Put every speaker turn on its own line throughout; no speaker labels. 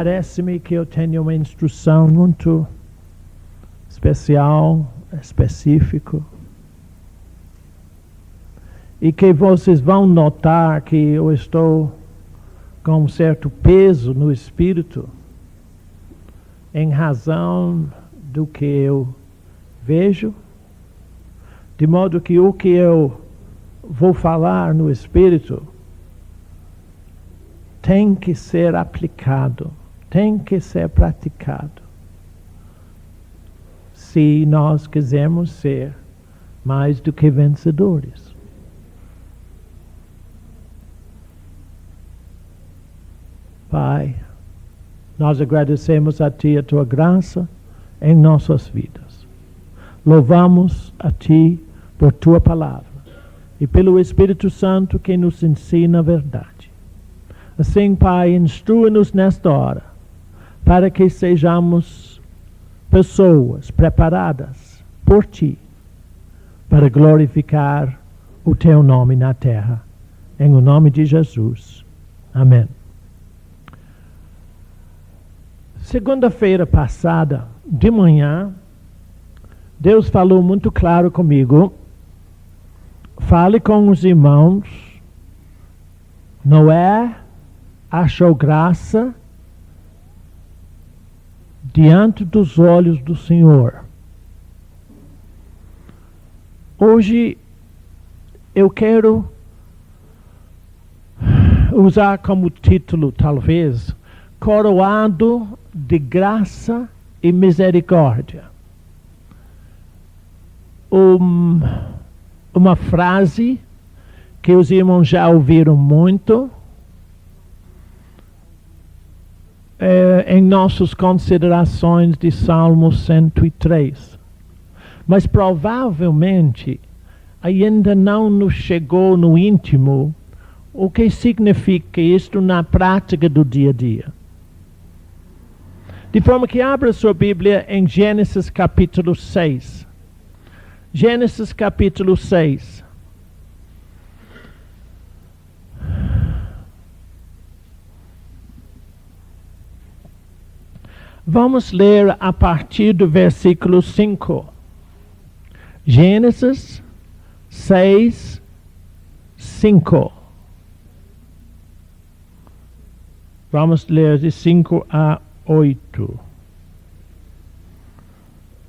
Parece-me que eu tenho uma instrução muito especial, específica, e que vocês vão notar que eu estou com um certo peso no espírito, em razão do que eu vejo, de modo que o que eu vou falar no espírito tem que ser aplicado, tem que ser praticado, se nós quisermos ser mais do que vencedores. Pai, nós agradecemos a Ti a Tua graça em nossas vidas. Louvamos a Ti por Tua palavra e pelo Espírito Santo que nos ensina a verdade. Assim, Pai, instrua-nos nesta hora, para que sejamos pessoas preparadas por Ti, para glorificar o Teu nome na terra. Em o nome de Jesus. Amém. Segunda-feira passada, de manhã, Deus falou muito claro comigo. Fale com os irmãos. Noé achou graça diante dos olhos do Senhor. Hoje eu quero usar como título, talvez, coroado de graça e misericórdia. Uma frase que os irmãos já ouviram muito em nossas considerações de Salmo 103. Mas provavelmente ainda não nos chegou no íntimo o que significa isto na prática do dia a dia. De forma que abra sua Bíblia em Gênesis capítulo 6. Gênesis capítulo 6. Vamos ler a partir do versículo 5. Gênesis 6, 5. Vamos ler de 5 a 8.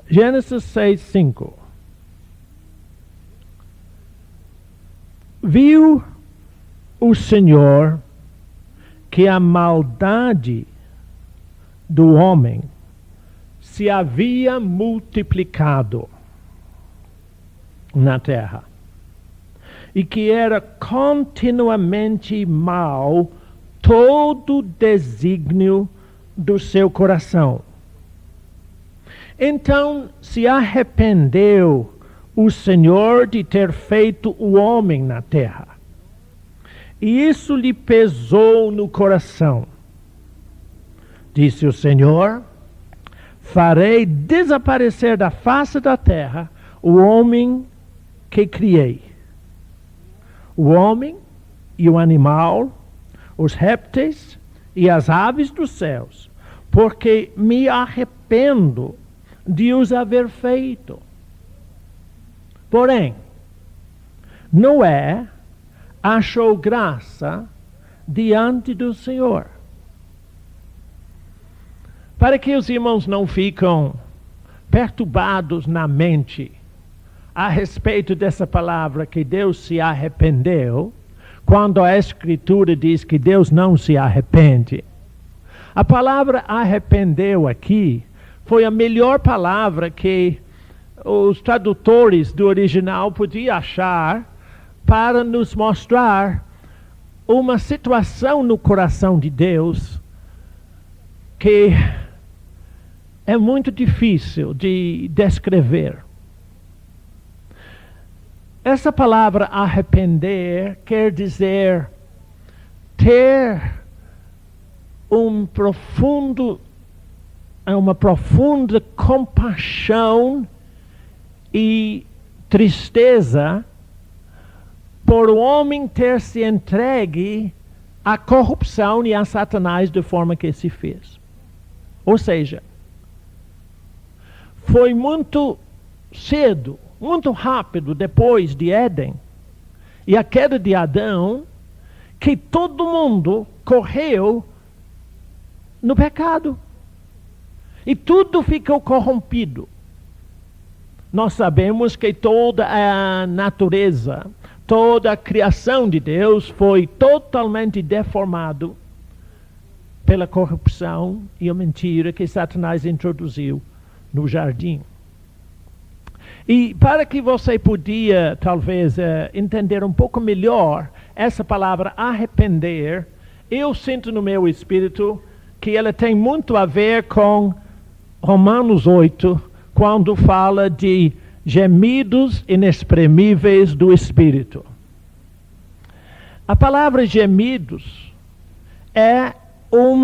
Gênesis 6, 5. Viu o Senhor que a maldade do homem se havia multiplicado na terra, e que era continuamente mau todo o desígnio do seu coração. Então se arrependeu o Senhor de ter feito o homem na terra, e isso lhe pesou no coração. Disse o Senhor: farei desaparecer da face da terra o homem que criei, o homem e o animal, os répteis e as aves dos céus, porque me arrependo de os haver feito. Porém, Noé achou graça diante do Senhor. Para que os irmãos não ficam perturbados na mente a respeito dessa palavra que Deus se arrependeu, quando a Escritura diz que Deus não se arrepende. A palavra arrependeu aqui foi a melhor palavra que os tradutores do original podiam achar para nos mostrar uma situação no coração de Deus que é muito difícil de descrever. Essa palavra arrepender quer dizer ter uma profunda compaixão e tristeza por o homem ter se entregue à corrupção e a Satanás de forma que se fez. Ou seja, foi muito cedo, muito rápido depois de Éden e a queda de Adão, que todo mundo correu no pecado. E tudo ficou corrompido. Nós sabemos que toda a natureza, toda a criação de Deus foi totalmente deformado pela corrupção e a mentira que Satanás introduziu no jardim. E para que você podia, talvez, entender um pouco melhor essa palavra arrepender, eu sinto no meu espírito que ela tem muito a ver com Romanos 8, quando fala de gemidos inexprimíveis do Espírito. A palavra gemidos é um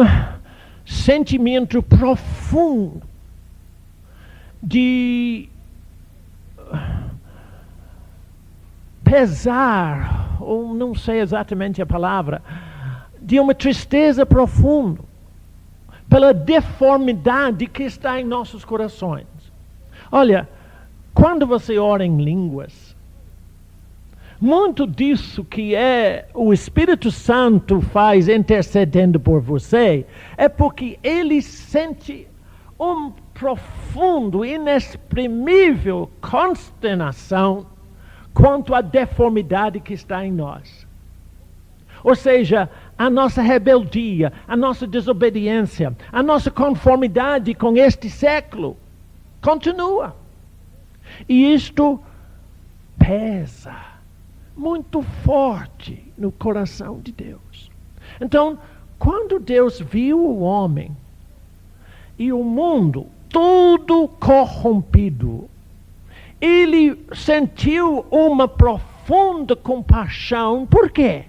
sentimento profundo de pesar, ou não sei exatamente a palavra, de uma tristeza profunda pela deformidade que está em nossos corações. Olha, quando você ora em línguas, muito disso que o Espírito Santo faz intercedendo por você, é porque ele sente um profundo, inexprimível consternação quanto à deformidade que está em nós. Ou seja, a nossa rebeldia, a nossa desobediência, a nossa conformidade com este século continua. E isto pesa muito forte no coração de Deus. Então, quando Deus viu o homem e o mundo tudo corrompido, ele sentiu uma profunda compaixão. Por quê?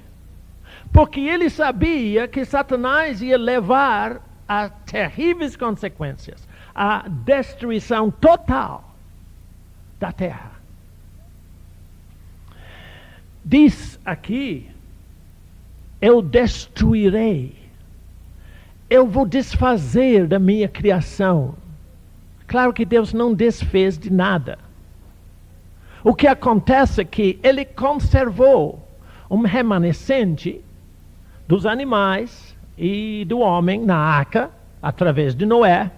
Porque ele sabia que Satanás ia levar a terríveis consequências, a destruição total da terra. Diz aqui, eu destruirei, eu vou desfazer da minha criação. Claro que Deus não desfez de nada. O que acontece é que ele conservou um remanescente dos animais e do homem na arca, através de Noé,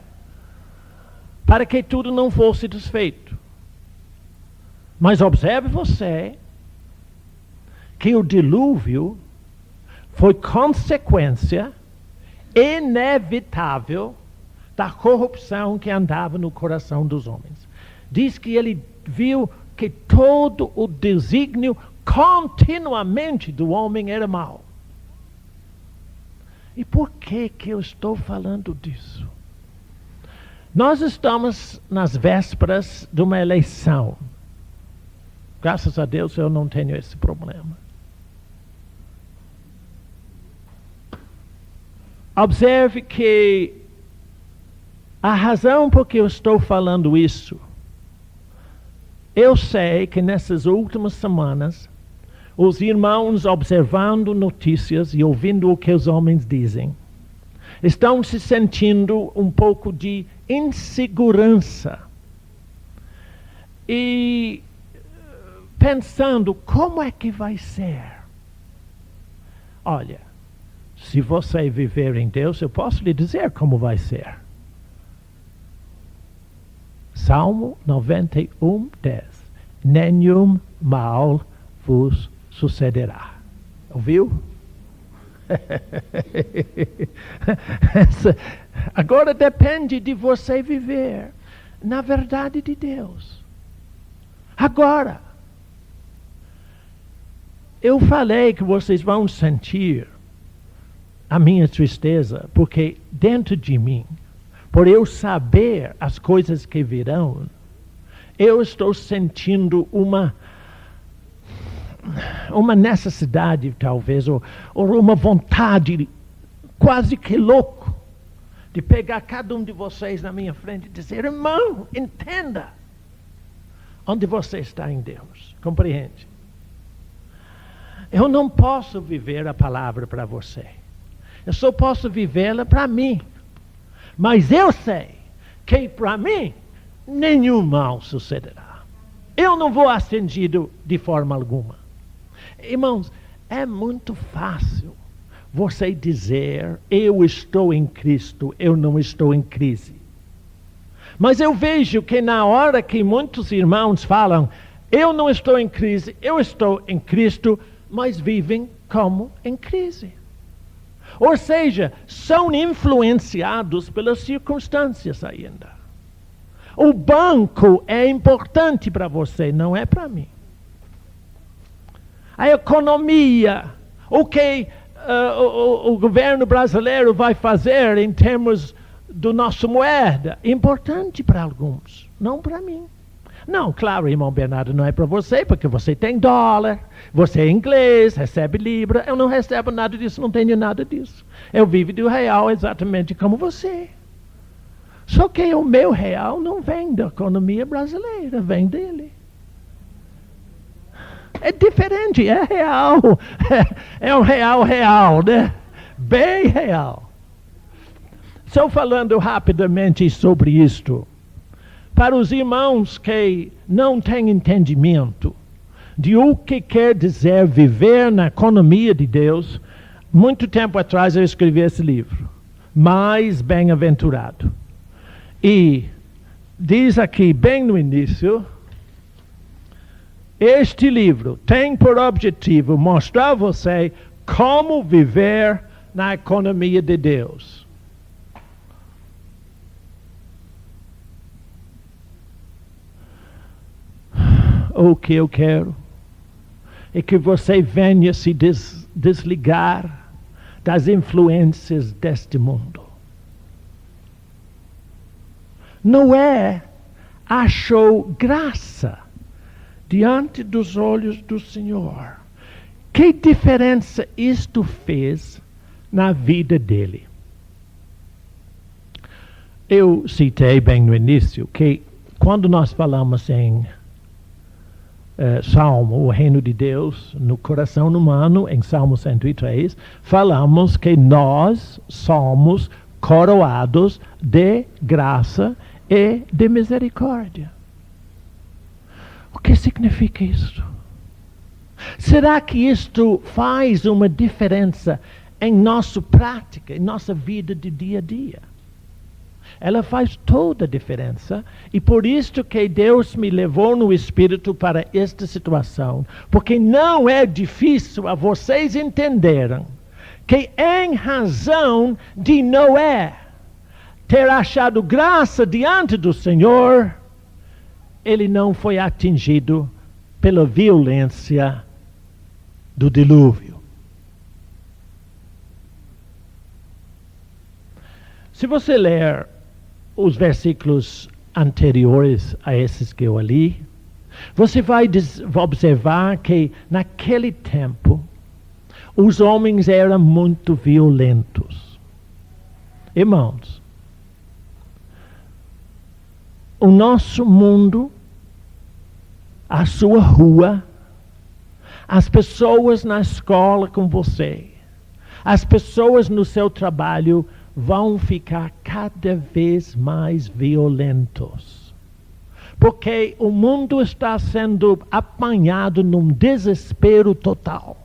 para que tudo não fosse desfeito. Mas observe você que o dilúvio foi consequência inevitável da corrupção que andava no coração dos homens. Diz que ele viu que todo o desígnio continuamente do homem era mau. E por que eu estou falando disso? Nós estamos nas vésperas de uma eleição. Graças a Deus eu não tenho esse problema. Observe que a razão por que eu estou falando isso, eu sei que nessas últimas semanas, os irmãos observando notícias e ouvindo o que os homens dizem, estão se sentindo um pouco de insegurança e pensando como é que vai ser. Olha, se você viver em Deus, eu posso lhe dizer como vai ser. Salmo 91, 10. Nenhum mal vos sucederá. Ouviu? Agora depende de você viver na verdade de Deus. Agora, eu falei que vocês vão sentir a minha tristeza, porque dentro de mim, por eu saber as coisas que virão, eu estou sentindo uma necessidade, talvez, ou uma vontade quase que louco, de pegar cada um de vocês na minha frente e dizer: irmão, entenda onde você está em Deus. Compreende? Eu não posso viver a palavra para você. Eu só posso vivê-la para mim. Mas eu sei que para mim nenhum mal sucederá. Eu não vou atingido de forma alguma. Irmãos, é muito fácil você dizer, eu estou em Cristo, eu não estou em crise. Mas eu vejo que na hora que muitos irmãos falam, eu não estou em crise, eu estou em Cristo, mas vivem como em crise. Ou seja, são influenciados pelas circunstâncias ainda. O banco é importante para você, não é para mim. A economia, o que o governo brasileiro vai fazer em termos do nosso moeda, importante para alguns, não para mim. Não, claro, irmão Bernardo, não é para você, porque você tem dólar, você é inglês, recebe libra, eu não recebo nada disso, não tenho nada disso. Eu vivo do real exatamente como você. Só que o meu real não vem da economia brasileira, vem dele. É diferente, é real. É um real, né? Bem real. Estou falando rapidamente sobre isto. Para os irmãos que não têm entendimento de o que quer dizer viver na economia de Deus, muito tempo atrás eu escrevi esse livro, Mais Bem-aventurado. E diz aqui, bem no início, este livro tem por objetivo mostrar a você como viver na economia de Deus. O que eu quero é que você venha se desligar das influências deste mundo. Noé achou graça diante dos olhos do Senhor. Que diferença isto fez na vida dele? Eu citei bem no início que quando nós falamos em Salmo, o reino de Deus no coração humano, em Salmo 103, falamos que nós somos coroados de graça e de misericórdia. O que significa isso? Será que isto faz uma diferença em nossa prática, em nossa vida de dia a dia? Ela faz toda a diferença, e por isso que Deus me levou no Espírito para esta situação, porque não é difícil a vocês entenderem que em razão de Noé ter achado graça diante do Senhor, ele não foi atingido pela violência do dilúvio. Se você ler os versículos anteriores a esses que eu li, você vai observar que naquele tempo os homens eram muito violentos. Irmãos, o nosso mundo, a sua rua, as pessoas na escola com você, as pessoas no seu trabalho vão ficar cada vez mais violentos. Porque o mundo está sendo apanhado num desespero total.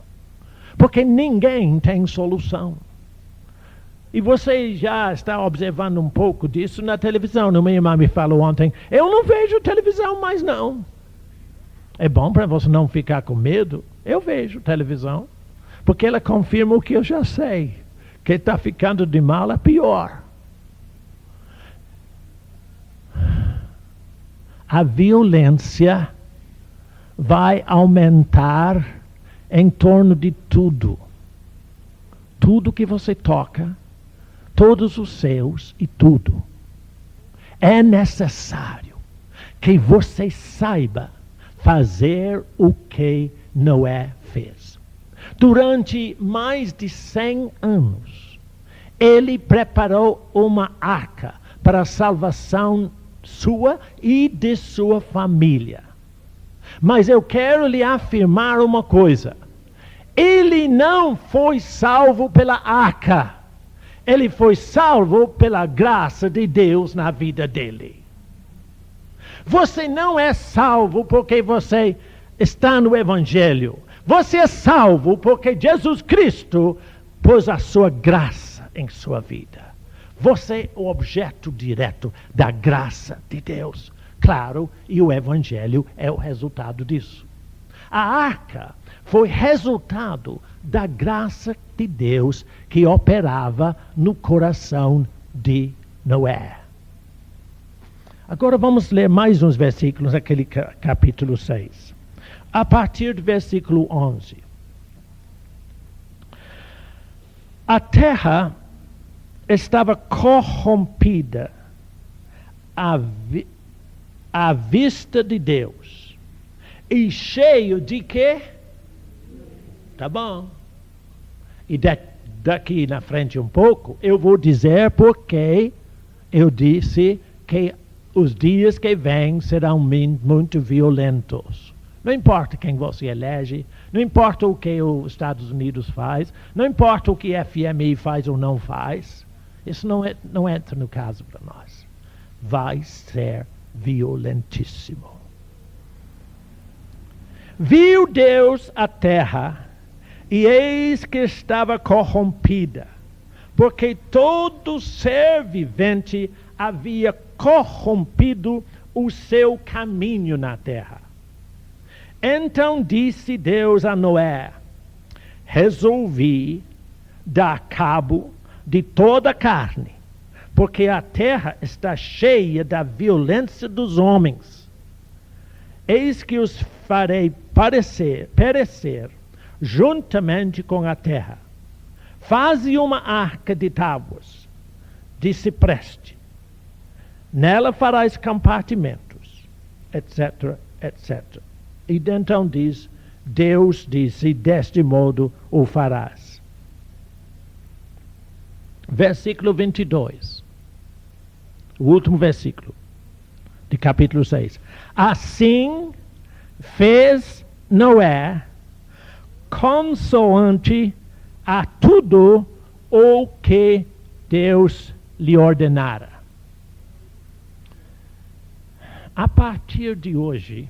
Porque ninguém tem solução. E você já está observando um pouco disso na televisão. Minha irmã me falou ontem, eu não vejo televisão mais não. É bom para você não ficar com medo. Eu vejo televisão. Porque ela confirma o que eu já sei. Que está ficando de mal a pior. A violência vai aumentar em torno de tudo. Tudo que você toca, todos os seus e tudo. É necessário que você saiba fazer o que Noé fez. Durante mais de 100 anos, ele preparou uma arca para a salvação sua e de sua família. Mas eu quero lhe afirmar uma coisa. Ele não foi salvo pela arca. Ele foi salvo pela graça de Deus na vida dele. Você não é salvo porque você está no Evangelho. Você é salvo porque Jesus Cristo pôs a sua graça em sua vida. Você é o objeto direto da graça de Deus. Claro, e o Evangelho é o resultado disso. A arca foi resultado da graça de Deus que operava no coração de Noé. Agora vamos ler mais uns versículos naquele capítulo 6. A partir do versículo 11. A terra estava corrompida à vista de Deus. E cheio de quê? Tá bom. E daqui na frente um pouco, eu vou dizer porque eu disse que os dias que vêm serão muito violentos. Não importa quem você elege, não importa o que os Estados Unidos faz, não importa o que a FMI faz ou não faz, isso não entra no caso para nós. Vai ser violentíssimo. Viu Deus a terra, e eis que estava corrompida, porque todo ser vivente havia corrompido o seu caminho na terra. Então disse Deus a Noé: resolvi dar cabo de toda a carne, porque a terra está cheia da violência dos homens. Eis que os farei perecer juntamente com a terra. Faze uma arca de tábuas de cipreste. Nela farás compartimentos, etc, etc. E então Deus disse, deste modo o farás. Versículo 22. O último versículo de capítulo 6. Assim fez Noé consoante a tudo o que Deus lhe ordenara. A partir de hoje,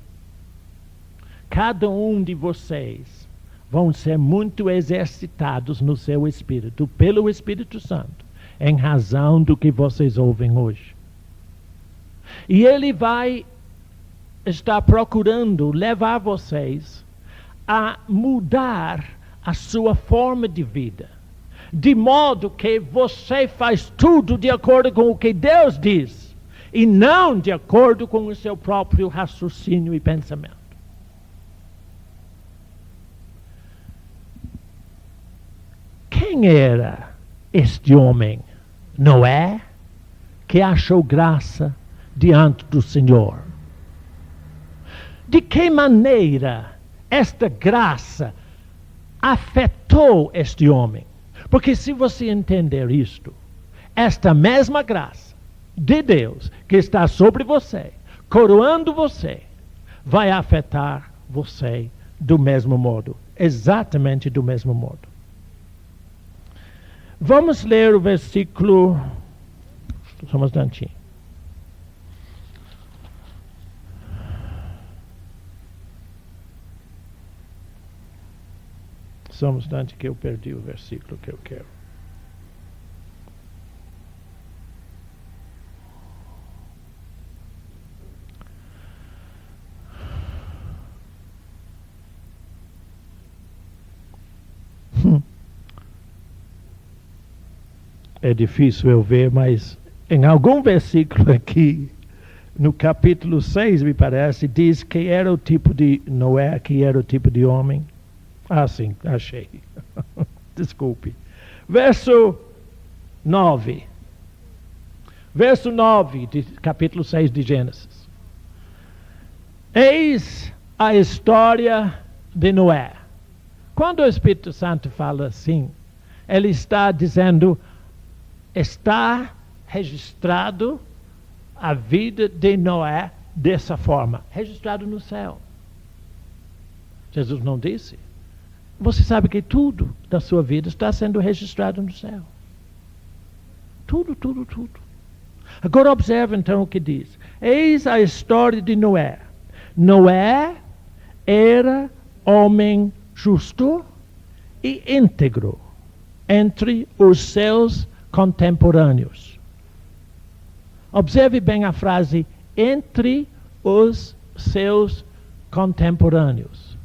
cada um de vocês vão ser muito exercitados no seu espírito, pelo Espírito Santo, em razão do que vocês ouvem hoje. E ele vai estar procurando levar vocês a mudar a sua forma de vida, de modo que você faz tudo de acordo com o que Deus diz, e não de acordo com o seu próprio raciocínio e pensamento. Quem era este homem, Noé, que achou graça diante do Senhor? De que maneira esta graça afetou este homem? Porque se você entender isto, esta mesma graça de Deus que está sobre você, coroando você, vai afetar você do mesmo modo, exatamente do mesmo modo. Vamos ler o versículo. Só um instantinho. Só um instante que eu perdi o versículo que eu quero. É difícil eu ver, mas em algum versículo aqui, no capítulo 6, me parece, diz que era o tipo de Noé, que era o tipo de homem. Ah, sim, achei. Desculpe. Verso 9. Verso 9, de capítulo 6 de Gênesis. Eis a história de Noé. Quando o Espírito Santo fala assim, ele está dizendo, está registrado a vida de Noé dessa forma, registrado no céu. Jesus não disse? Você sabe que tudo da sua vida está sendo registrado no céu. Tudo, tudo, tudo. Agora observe então o que diz. Eis a história de Noé. Noé era homem justo e íntegro entre os seus contemporâneos. Observe bem a frase, entre os seus contemporâneos.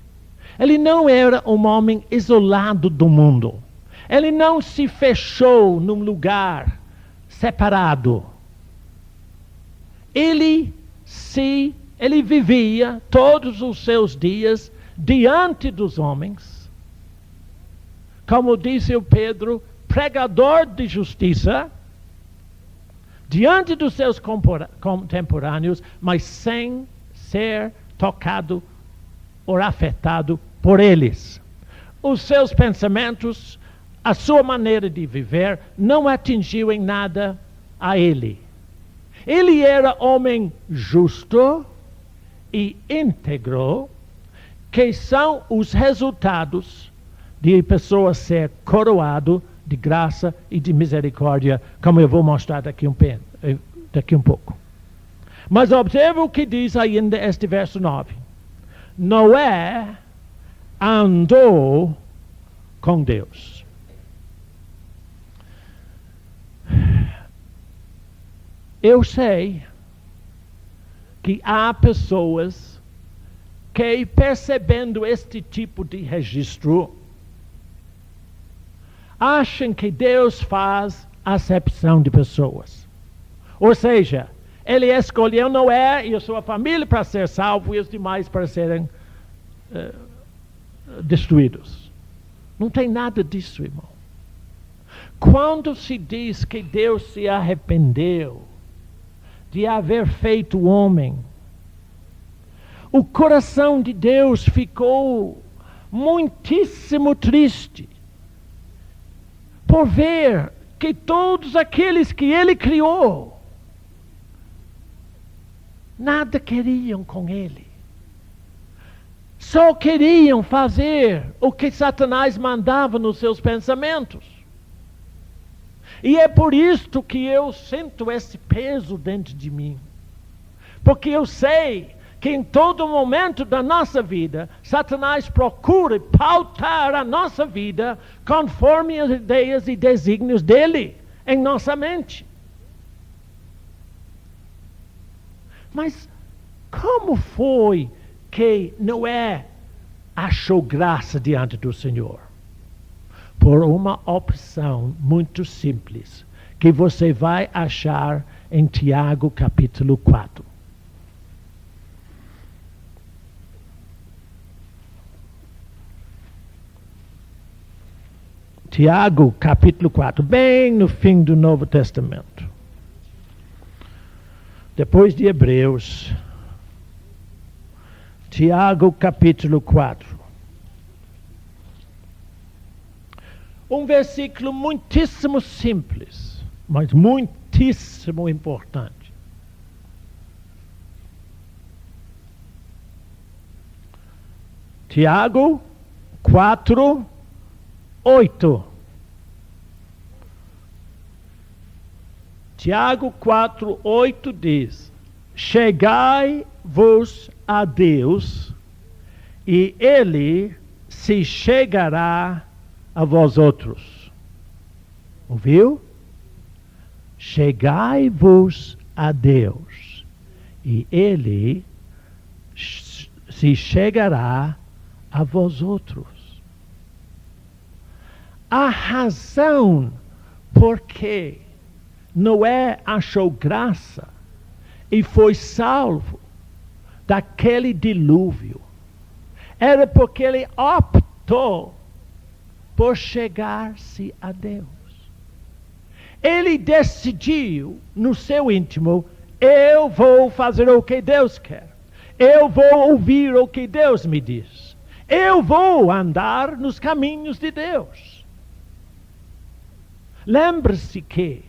Ele não era um homem isolado do mundo. Ele não se fechou num lugar separado. Ele vivia todos os seus dias diante dos homens, como disse o Pedro, pregador de justiça, diante dos seus contemporâneos, mas sem ser tocado ou afetado por eles. Os seus pensamentos, a sua maneira de viver, não atingiu em nada a ele. Ele era homem justo e íntegro, que são os resultados de a pessoa ser coroado de graça e de misericórdia, como eu vou mostrar daqui um pouco. Mas observe o que diz ainda este verso 9. Noé andou com Deus. Eu sei que há pessoas que, percebendo este tipo de registro, acham que Deus faz acepção de pessoas. Ou seja, Ele escolheu Noé e a sua família para ser salvo e os demais para serem destruídos. Não tem nada disso, irmão. Quando se diz que Deus se arrependeu de haver feito o homem, o coração de Deus ficou muitíssimo triste por ver que todos aqueles que Ele criou nada queriam com Ele. Só queriam fazer o que Satanás mandava nos seus pensamentos. E é por isto que eu sinto esse peso dentro de mim. Porque eu sei que em todo momento da nossa vida, Satanás procura pautar a nossa vida conforme as ideias e desígnios dele em nossa mente. Mas como foi que Noé achou graça diante do Senhor? Por uma opção muito simples, que você vai achar em Tiago capítulo 4. Tiago capítulo 4, bem no fim do Novo Testamento. Depois de Hebreus, Tiago capítulo 4. Um versículo muitíssimo simples, mas muitíssimo importante. Tiago 4, 8. Tiago 4, 8 diz: chegai-vos a Deus, e Ele se chegará a vós outros. Ouviu? Chegai-vos a Deus, e Ele se chegará a vós outros. A razão por que Noé achou graça e foi salvo daquele dilúvio era porque ele optou por chegar-se a Deus. Ele decidiu no seu íntimo: eu vou fazer o que Deus quer. Eu vou ouvir o que Deus me diz. Eu vou andar nos caminhos de Deus. Lembre-se que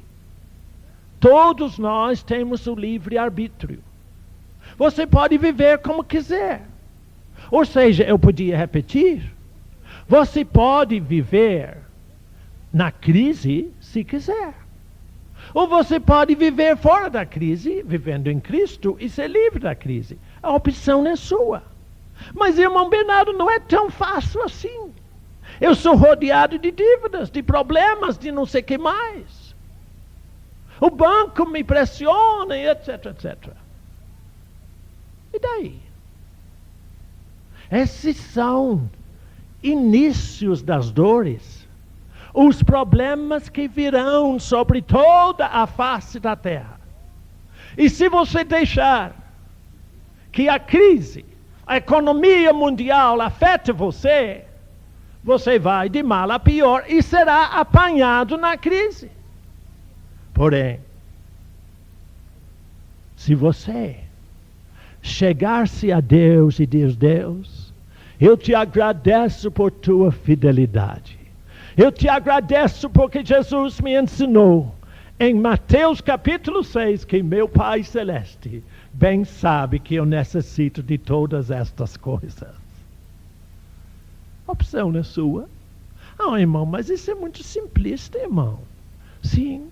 todos nós temos o livre-arbítrio. Você pode viver como quiser. Ou seja, eu podia repetir. Você pode viver na crise se quiser. Ou você pode viver fora da crise, vivendo em Cristo e ser livre da crise. A opção é sua. Mas, irmão Bernardo, não é tão fácil assim. Eu sou rodeado de dívidas, de problemas, de não sei o que mais. O banco me pressiona, etc, etc. E daí? Esses são inícios das dores. Os problemas que virão sobre toda a face da terra. E se você deixar que a crise, a economia mundial afete você, você vai de mal a pior e será apanhado na crise. Porém, se você chegar-se a Deus e dizer: Deus, eu te agradeço por tua fidelidade. Eu te agradeço porque Jesus me ensinou em Mateus capítulo 6 que meu Pai Celeste bem sabe que eu necessito de todas estas coisas. A opção é sua. Ah, irmão, mas isso é muito simplista, irmão. Sim,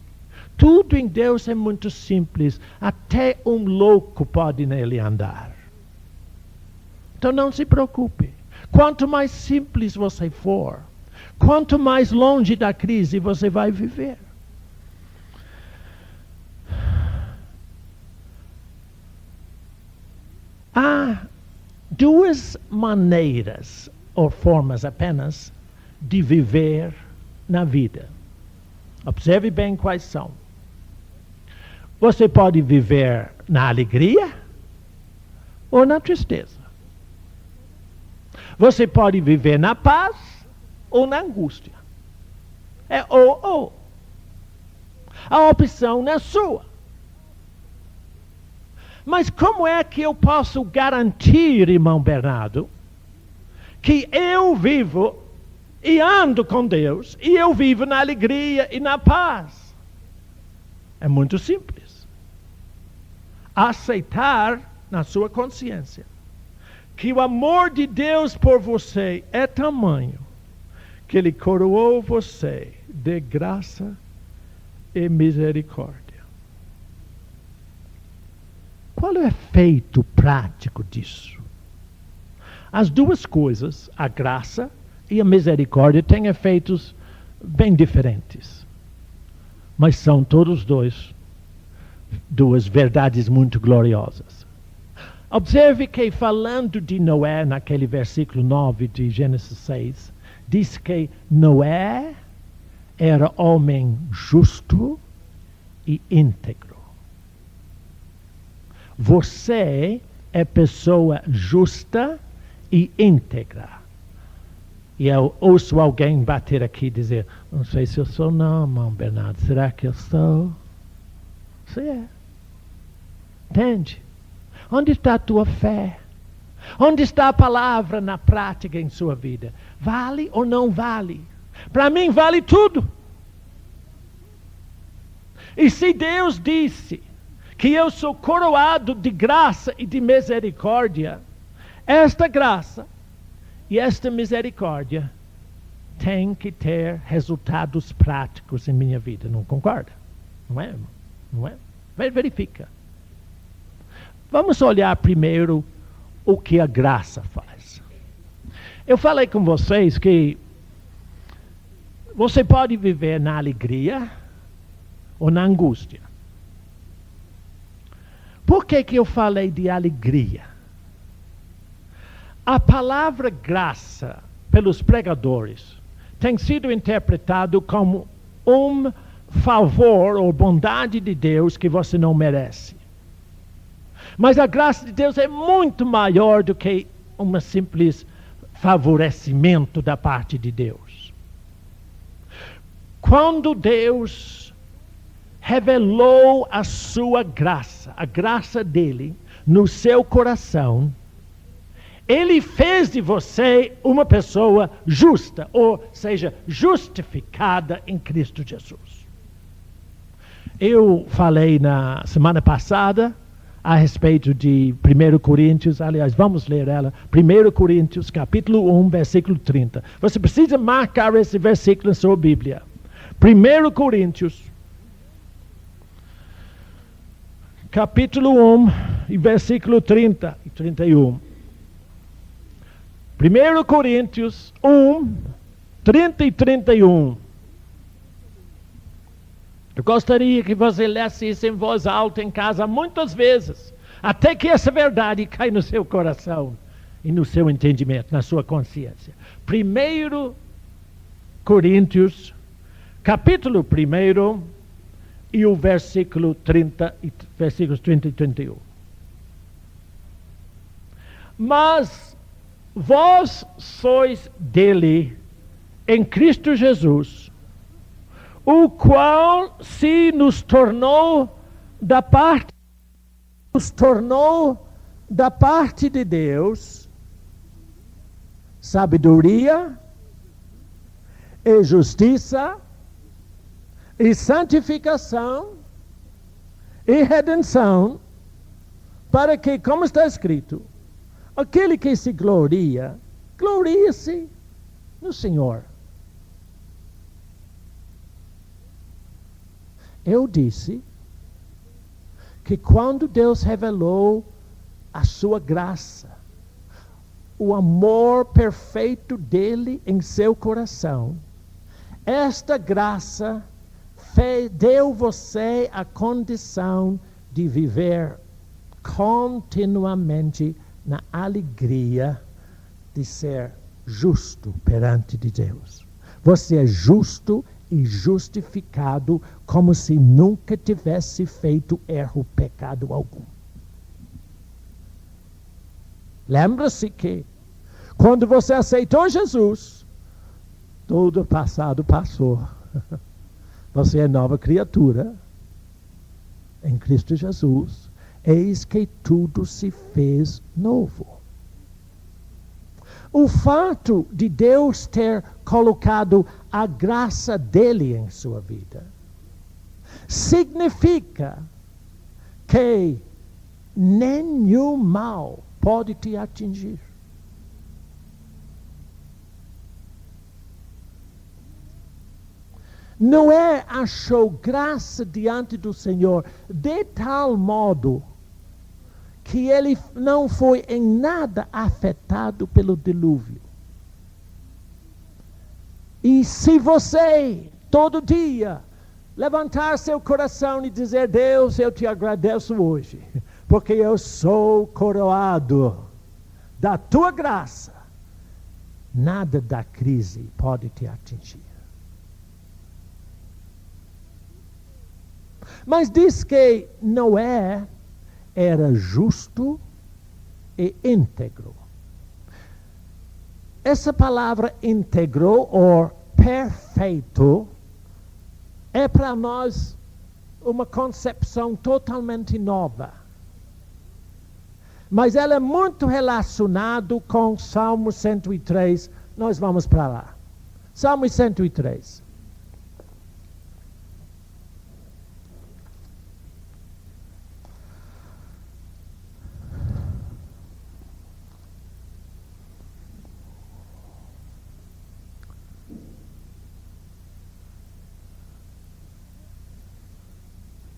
tudo em Deus é muito simples. Até um louco pode nele andar. Então não se preocupe. Quanto mais simples você for, quanto mais longe da crise você vai viver. Há duas maneiras ou formas apenas de viver na vida. Observe bem quais são. Você pode viver na alegria ou na tristeza. Você pode viver na paz ou na angústia. É ou. A opção é sua. Mas como é que eu posso garantir, irmão Bernardo, que eu vivo e ando com Deus e eu vivo na alegria e na paz? É muito simples. Aceitar na sua consciência que o amor de Deus por você é tamanho que Ele coroou você de graça e misericórdia. Qual é o efeito prático disso? As duas coisas, a graça e a misericórdia, têm efeitos bem diferentes. Mas são todos duas verdades muito gloriosas. Observe que falando de Noé, naquele versículo 9 de Gênesis 6, diz que Noé era homem justo e íntegro. Você é pessoa justa e íntegra. E eu ouço alguém bater aqui e dizer: não sei se eu sou não, irmão Bernardo. Será que eu sou? Você é. Entende? Onde está a tua fé? Onde está a palavra na prática em sua vida? Vale ou não vale? Para mim vale tudo. E se Deus disse que eu sou coroado de graça e de misericórdia, esta graça e esta misericórdia tem que ter resultados práticos em minha vida. Não concorda? Não é? Não é? Verifica. Vamos olhar primeiro o que a graça faz. Eu falei com vocês que você pode viver na alegria ou na angústia. Por que eu falei de alegria? A palavra graça, pelos pregadores, tem sido interpretado como um favor ou bondade de Deus que você não merece. Mas a graça de Deus é muito maior do que um simples favorecimento da parte de Deus. Quando Deus revelou a sua graça, a graça dele, no seu coração, Ele fez de você uma pessoa justa, ou seja, justificada em Cristo Jesus. Eu falei na semana passada a respeito de 1 Coríntios, aliás, vamos ler ela, 1 Coríntios, capítulo 1, versículo 30. Você precisa marcar esse versículo na sua Bíblia. 1 Coríntios, capítulo 1, e versículo 30 e 31. 1 Coríntios 1, 30 e 31. Eu gostaria que você lesse isso em voz alta em casa muitas vezes, até que essa verdade caia no seu coração e no seu entendimento, na sua consciência. 1 Coríntios, capítulo 1, e o versículos 30 e 31. Mas vós sois dele, em Cristo Jesus, o qual se nos tornou da parte de Deus sabedoria e justiça e santificação e redenção, para que, como está escrito, aquele que se gloria, glorie-se no Senhor. Eu disse que quando Deus revelou a sua graça, o amor perfeito dele em seu coração, esta graça deu você a condição de viver continuamente na alegria de ser justo perante de Deus. Você é justo e justificado como se nunca tivesse feito erro, pecado algum. Lembra-se que quando você aceitou Jesus, tudo passado passou. Você é nova criatura em Cristo Jesus. Eis que tudo se fez novo. O fato de Deus ter colocado a graça dele em sua vida significa que nenhum mal pode te atingir. Noé achou graça diante do Senhor de tal modo que ele não foi em nada afetado pelo dilúvio. E se você, todo dia, levantar seu coração e dizer: Deus, eu te agradeço hoje, porque eu sou coroado da tua graça, nada da crise pode te atingir. Mas diz que Noé era justo e íntegro. Essa palavra íntegro ou perfeito é para nós uma concepção totalmente nova. Mas ela é muito relacionada com Salmo 103. Nós vamos para lá. Salmo 103.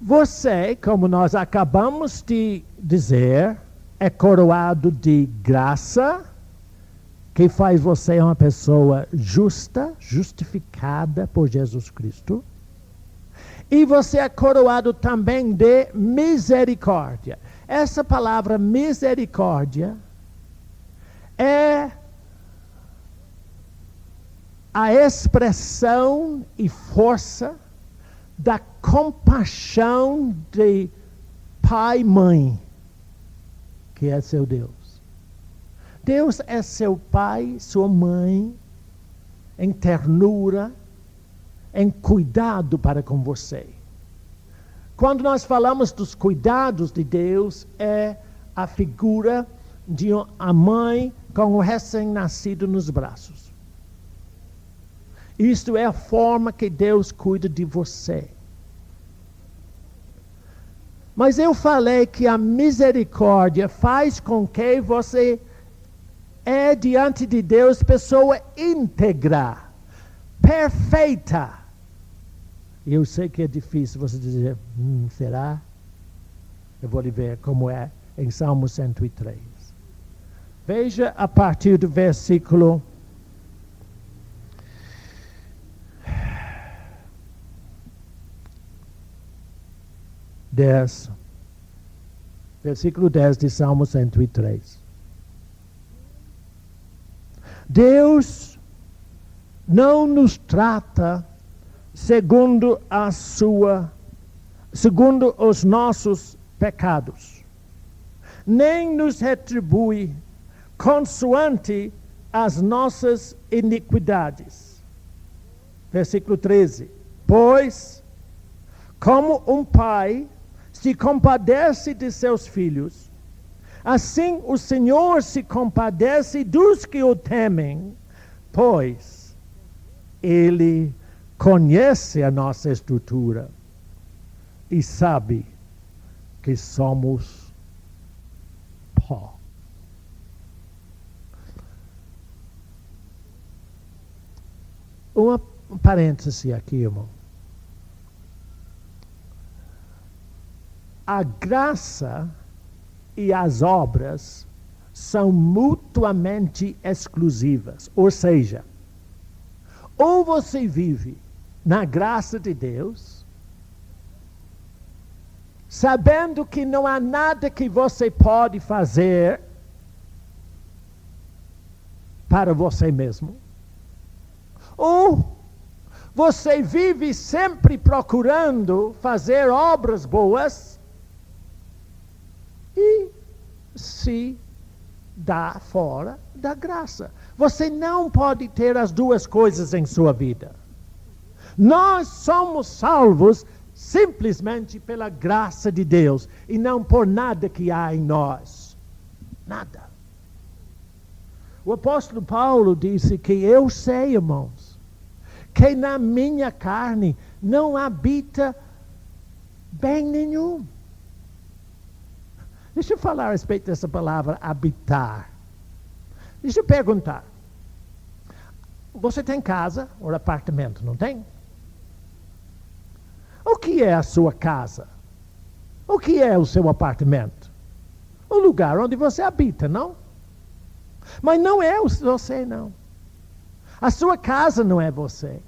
Você, como nós acabamos de dizer, é coroado de graça, que faz você uma pessoa justa, justificada por Jesus Cristo. E você é coroado também de misericórdia. Essa palavra misericórdia é a expressão e força da compaixão de pai e mãe, que é seu Deus. Deus é seu pai, sua mãe, em ternura, em cuidado para com você. Quando nós falamos dos cuidados de Deus, é a figura de a mãe com o recém-nascido nos braços. Isto é a forma que Deus cuida de você. Mas eu falei que a misericórdia faz com que você é diante de Deus pessoa íntegra, perfeita. Eu sei que é difícil você dizer, será? Eu vou lhe ver como é em Salmo 103. Veja a partir do versículo 10. Versículo 10 de Salmo 103. Deus não nos trata segundo os nossos pecados, nem nos retribui consoante as nossas iniquidades. Versículo 13. Pois, como um pai se compadece de seus filhos, assim o Senhor se compadece dos que o temem, pois Ele conhece a nossa estrutura e sabe que somos pó. Um parêntese aqui, irmão. A graça e as obras são mutuamente exclusivas. Ou seja, ou você vive na graça de Deus, sabendo que não há nada que você pode fazer para você mesmo, ou você vive sempre procurando fazer obras boas e se dá fora da graça. Você não pode ter as duas coisas em sua vida. Nós somos salvos simplesmente pela graça de Deus e não por nada que há em nós. Nada. O apóstolo Paulo disse que eu sei, irmãos, que na minha carne não habita bem nenhum. Deixa eu falar a respeito dessa palavra habitar. Deixa eu perguntar. Você tem casa ou apartamento, não tem? O que é a sua casa? O que é o seu apartamento? O lugar onde você habita, não? Mas não é você, não. A sua casa não é você.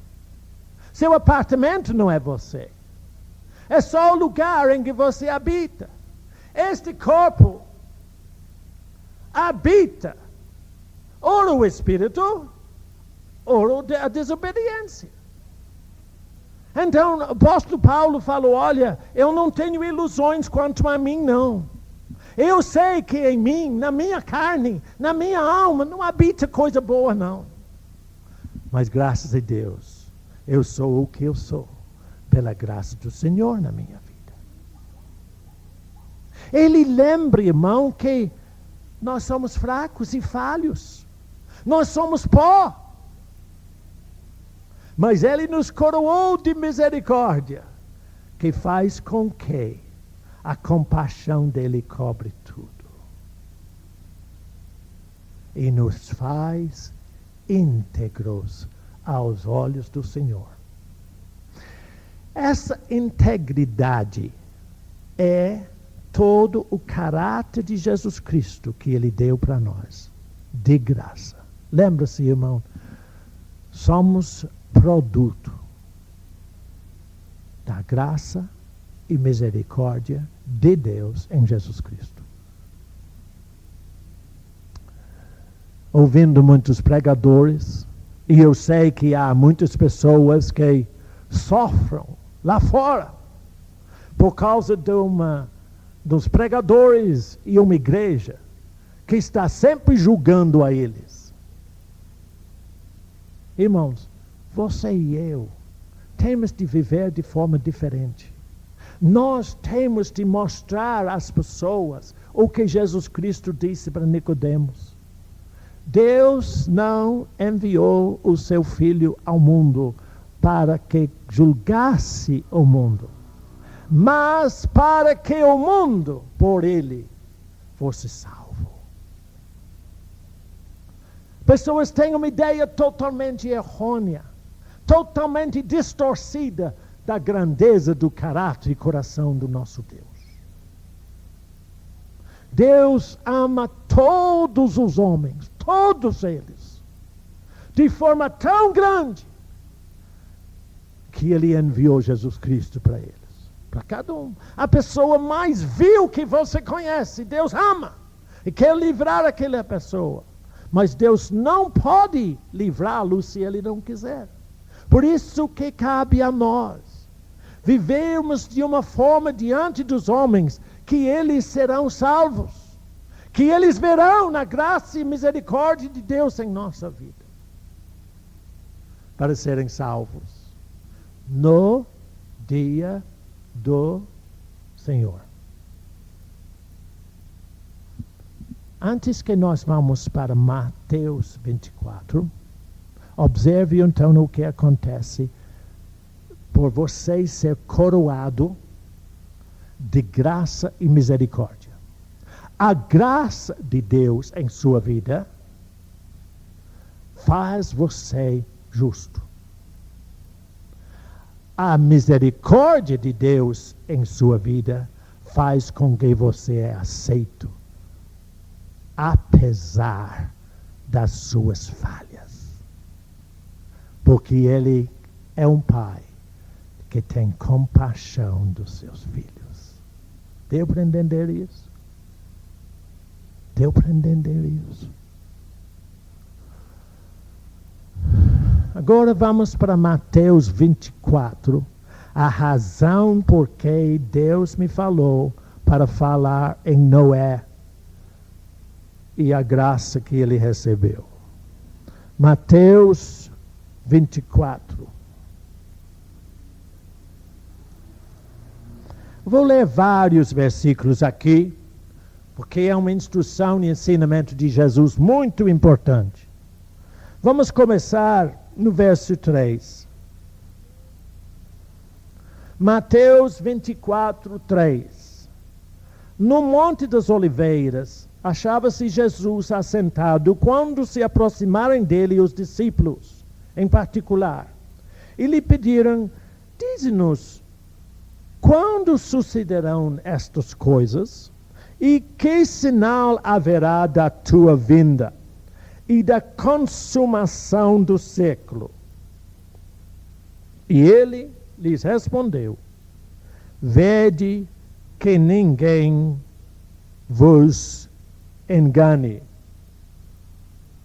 Seu apartamento não é você. É só o lugar em que você habita. Este corpo habita ou o espírito ou a desobediência. Então, o apóstolo Paulo falou, olha, eu não tenho ilusões quanto a mim, não. Eu sei que em mim, na minha carne, na minha alma, não habita coisa boa, não. Mas graças a Deus, eu sou o que eu sou, pela graça do Senhor na minha vida. Ele lembra, irmão, que nós somos fracos e falhos. Nós somos pó. Mas Ele nos coroou de misericórdia, que faz com que a compaixão dele cobre tudo. E nos faz íntegros aos olhos do Senhor. Essa integridade é todo o caráter de Jesus Cristo que Ele deu para nós, de graça. Lembra-se, irmão, somos produto da graça e misericórdia de Deus em Jesus Cristo. Ouvindo muitos pregadores, e eu sei que há muitas pessoas que sofrem lá fora por causa dos pregadores e uma igreja que está sempre julgando a eles. Irmãos, você e eu temos de viver de forma diferente. Nós temos de mostrar às pessoas o que Jesus Cristo disse para Nicodemos. Deus não enviou o seu Filho ao mundo para que julgasse o mundo, mas para que o mundo, por ele, fosse salvo. Pessoas têm uma ideia totalmente errônea, totalmente distorcida da grandeza do caráter e coração do nosso Deus. Deus ama todos os homens, todos eles, de forma tão grande, que Ele enviou Jesus Cristo para eles, para cada um. A pessoa mais vil que você conhece, Deus ama e quer livrar aquela pessoa. Mas Deus não pode livrá-lo se Ele não quiser. Por isso que cabe a nós vivermos de uma forma diante dos homens que eles serão salvos, que eles verão na graça e misericórdia de Deus em nossa vida, para serem salvos no dia do Senhor. Antes que nós vamos para Mateus 24, observe então o que acontece por você ser coroado de graça e misericórdia. A graça de Deus em sua vida faz você justo. A misericórdia de Deus em sua vida faz com que você é aceito, apesar das suas falhas. Porque Ele é um pai que tem compaixão dos seus filhos. Deu para entender isso? Deu para entender isso? Agora vamos para Mateus 24. A razão por que Deus me falou para falar em Noé e a graça que ele recebeu. Mateus 24. Vou ler vários versículos aqui, porque é uma instrução e ensinamento de Jesus muito importante. Vamos começar no verso 3. Mateus 24, 3. No Monte das Oliveiras, achava-se Jesus assentado quando se aproximaram dele os discípulos, em particular, e lhe pediram: dize-nos, quando sucederão estas coisas? E que sinal haverá da tua vinda e da consumação do século? E ele lhes respondeu: vede que ninguém vos engane.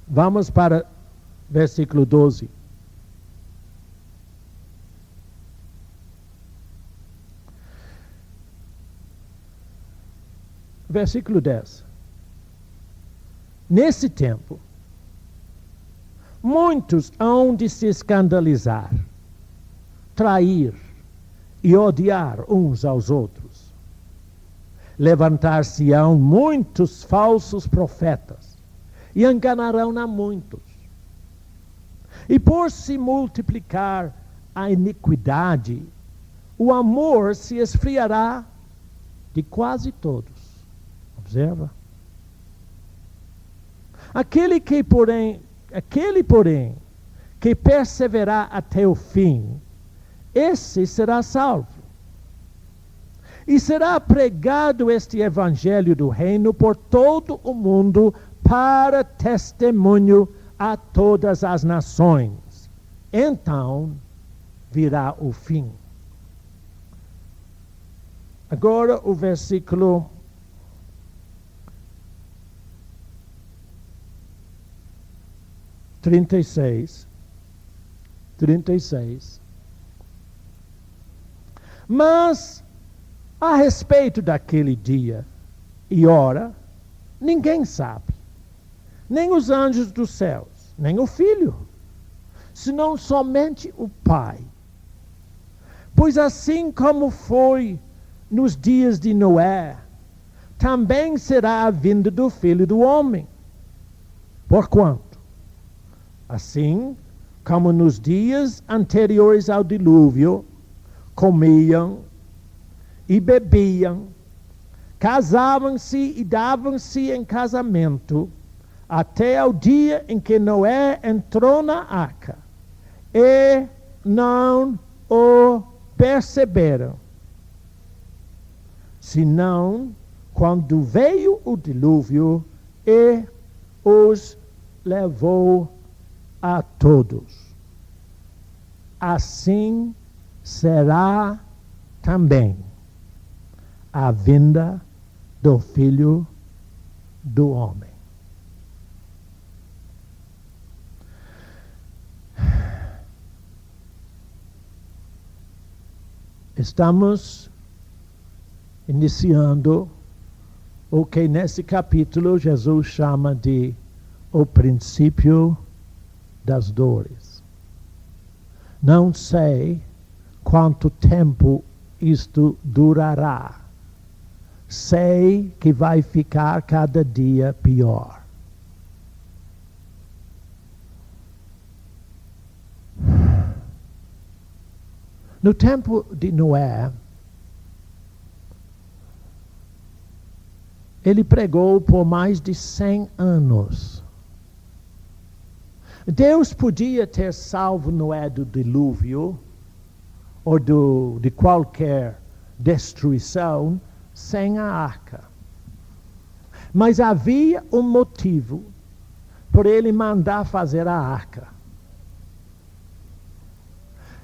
Vamos para versículo 12. Versículo 10. Nesse tempo, muitos hão de se escandalizar, trair e odiar uns aos outros. Levantar-se-ão muitos falsos profetas e enganarão a muitos. E por se multiplicar a iniquidade, o amor se esfriará de quase todos. Observa. Aquele, porém, que perseverar até o fim, esse será salvo. E será pregado este evangelho do reino por todo o mundo para testemunho a todas as nações. Então virá o fim. Agora o versículo 36. Mas, a respeito daquele dia e hora, ninguém sabe, nem os anjos dos céus, nem o Filho, senão somente o Pai. Pois assim como foi nos dias de Noé, também será a vinda do Filho do Homem. Porquanto, assim como nos dias anteriores ao dilúvio, comiam e bebiam, casavam-se e davam-se em casamento, até ao dia em que Noé entrou na arca, e não o perceberam, senão quando veio o dilúvio e os levou a todos. Assim será também a vinda do Filho do Homem. Estamos iniciando o que nesse capítulo Jesus chama de o princípio das dores. Não sei quanto tempo isto durará. Sei que vai ficar cada dia pior. No tempo de Noé, ele pregou por mais de 100 anos. Deus podia ter salvo Noé do dilúvio ou de qualquer destruição sem a arca. Mas havia um motivo por ele mandar fazer a arca.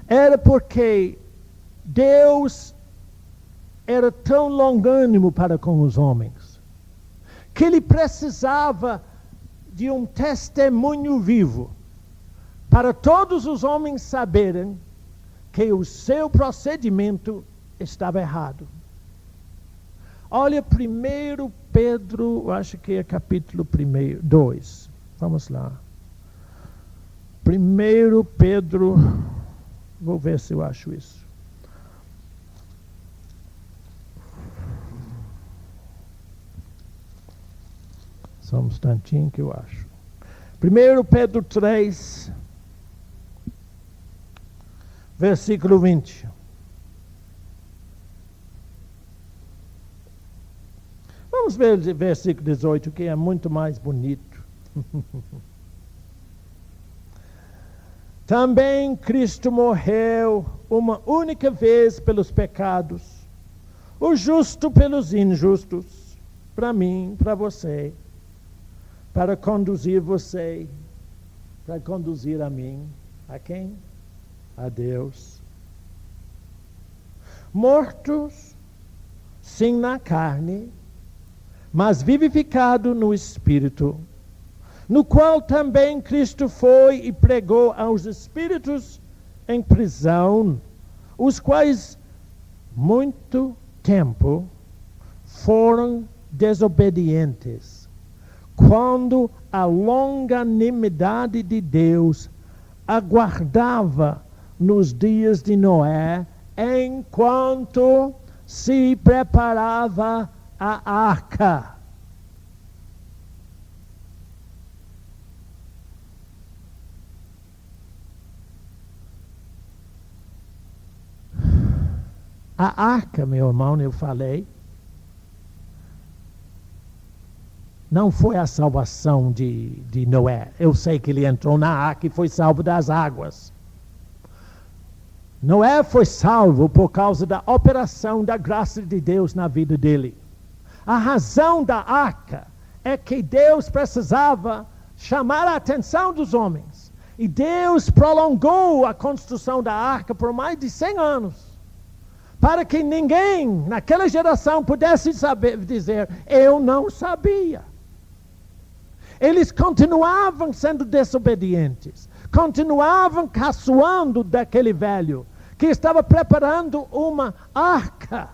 Era porque Deus era tão longânimo para com os homens que ele precisava de um testemunho vivo para todos os homens saberem que o seu procedimento estava errado. Olha 1 Pedro, acho que é capítulo 2. Vamos lá. 1 Pedro, vou ver se eu acho isso. Só um instantinho que eu acho. 1 Pedro 3, versículo 20. Vamos ver o versículo 18, que é muito mais bonito. Também Cristo morreu uma única vez pelos pecados, o justo pelos injustos, para mim, para você, para conduzir você, para conduzir a mim. A quem? A Deus. Mortos, sim, na carne, mas vivificado no Espírito, no qual também Cristo foi e pregou aos espíritos em prisão, os quais muito tempo foram desobedientes, quando a longanimidade de Deus aguardava nos dias de Noé, enquanto se preparava a arca. A arca, meu irmão, eu falei, não foi a salvação de Noé. Eu sei que ele entrou na arca e foi salvo das águas. Noé foi salvo por causa da operação da graça de Deus na vida dele. A razão da arca é que Deus precisava chamar a atenção dos homens. E Deus prolongou a construção da arca por mais de 100 anos. Para que ninguém naquela geração pudesse dizer, eu não sabia. Eles continuavam sendo desobedientes. Continuavam caçoando daquele velho que estava preparando uma arca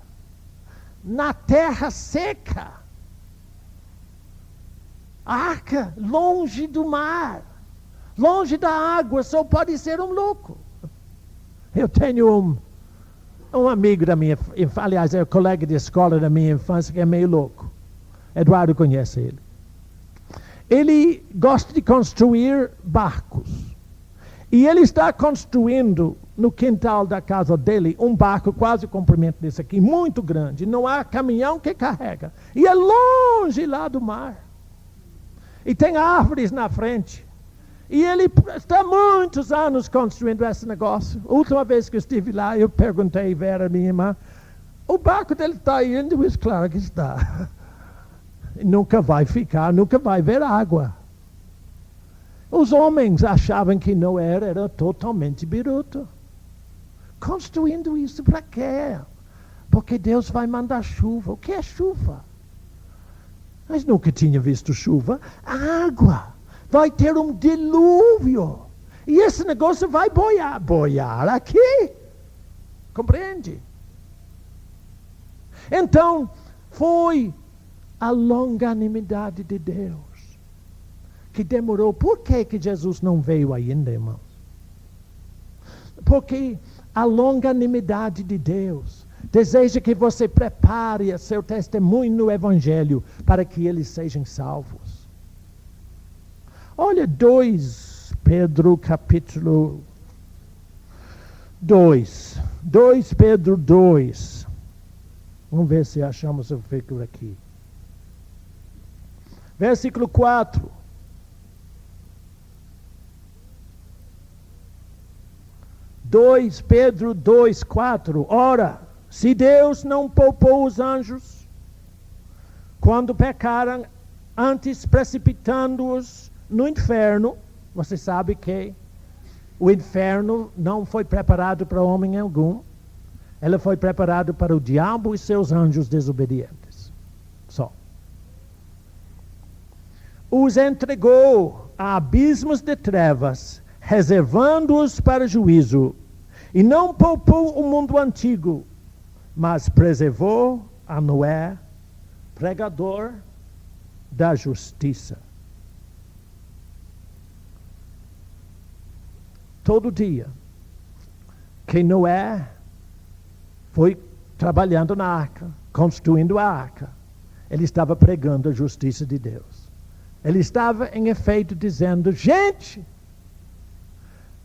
na terra seca. Arca longe do mar, longe da água, só pode ser um louco. Eu tenho um amigo da minha infância, aliás, é um colega de escola da minha infância que é meio louco. Eduardo conhece ele. Ele gosta de construir barcos. E ele está construindo no quintal da casa dele um barco quase o comprimento desse aqui, muito grande. Não há caminhão que carrega. E é longe lá do mar. E tem árvores na frente. E ele está há muitos anos construindo esse negócio. A última vez que eu estive lá, eu perguntei, Vera, minha irmã, o barco dele está indo? Claro que está. nunca vai ficar, nunca vai ver água. Os homens achavam que Noé era totalmente biruta. Construindo isso para quê? Porque Deus vai mandar chuva. O que é chuva? Mas nunca tinha visto chuva. Água. Vai ter um dilúvio. E esse negócio vai boiar aqui. Compreende? Então, foi a longanimidade de Deus que demorou. Por que Jesus não veio ainda, irmãos? Porque a longanimidade de Deus deseja que você prepare seu testemunho no Evangelho para que eles sejam salvos. Olha 2 Pedro capítulo 2. 2 Pedro 2. Vamos ver se achamos o versículo aqui. Versículo 4. Pedro 2, 4. Ora, se Deus não poupou os anjos quando pecaram, antes precipitando-os no inferno, você sabe que o inferno não foi preparado para homem algum. Ele foi preparado para o diabo e seus anjos desobedientes. Só. Os entregou a abismos de trevas, reservando-os para juízo. E não poupou o mundo antigo, mas preservou a Noé, pregador da justiça. Todo dia que Noé foi trabalhando na arca, construindo a arca, ele estava pregando a justiça de Deus. Ele estava, em efeito, dizendo: gente,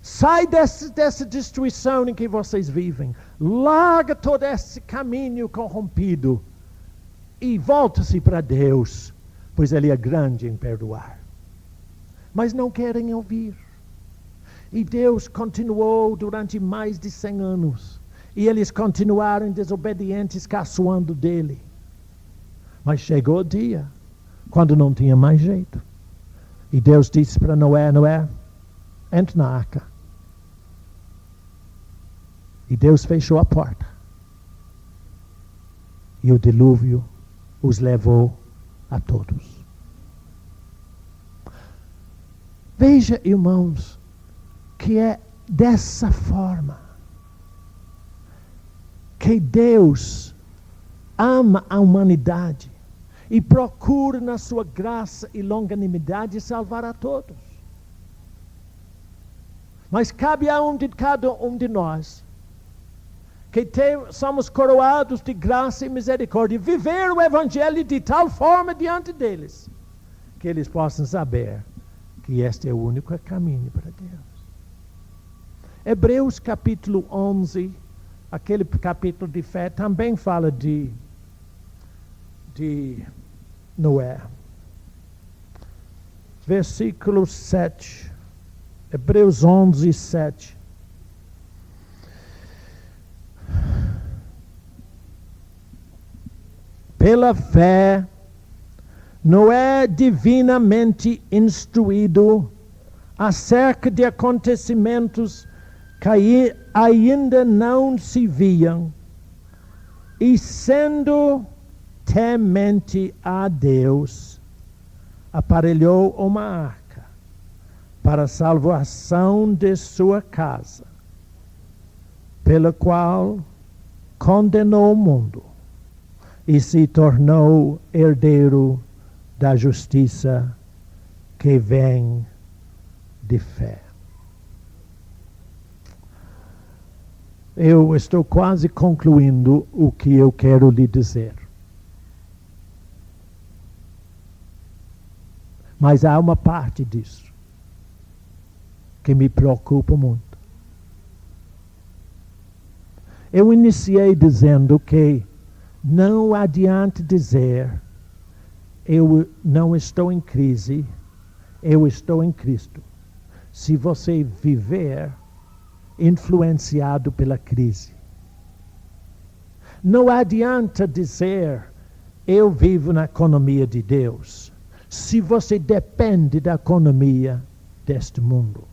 sai dessa destruição em que vocês vivem. Larga todo esse caminho corrompido e volta-se para Deus, pois Ele é grande em perdoar. Mas não querem ouvir. E Deus continuou durante mais de 100 anos. E eles continuaram desobedientes, caçoando dele. Mas chegou o dia quando não tinha mais jeito. E Deus disse para Noé: Noé, entre na arca. E Deus fechou a porta. E o dilúvio os levou a todos. Veja, irmãos, que é dessa forma que Deus ama a humanidade e procura na sua graça e longanimidade salvar a todos. Mas cabe a cada um de nós, que somos coroados de graça e misericórdia, viver o Evangelho de tal forma diante deles, que eles possam saber que este é o único caminho para Deus. Hebreus capítulo 11, aquele capítulo de fé, também fala de Noé. Versículo 7. Hebreus 11, 7. Pela fé, Noé, divinamente instruído acerca de acontecimentos que ainda não se viam, e sendo temente a Deus, aparelhou uma arca para a salvação de sua casa, pela qual condenou o mundo e se tornou herdeiro da justiça que vem de fé. Eu estou quase concluindo o que eu quero lhe dizer. Mas há uma parte disso que me preocupa muito. Eu iniciei dizendo que não adianta dizer: eu não estou em crise, eu estou em Cristo, se você viver influenciado pela crise. Não adianta dizer: Eu vivo na economia de Deus. Se você depende da economia deste mundo.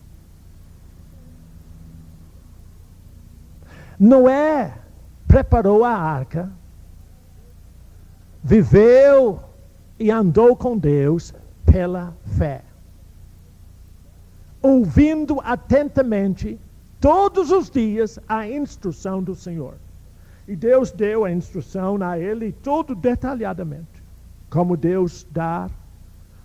Noé preparou a arca, viveu e andou com Deus pela fé, ouvindo atentamente todos os dias a instrução do Senhor. E Deus deu a instrução a ele todo detalhadamente, como Deus dá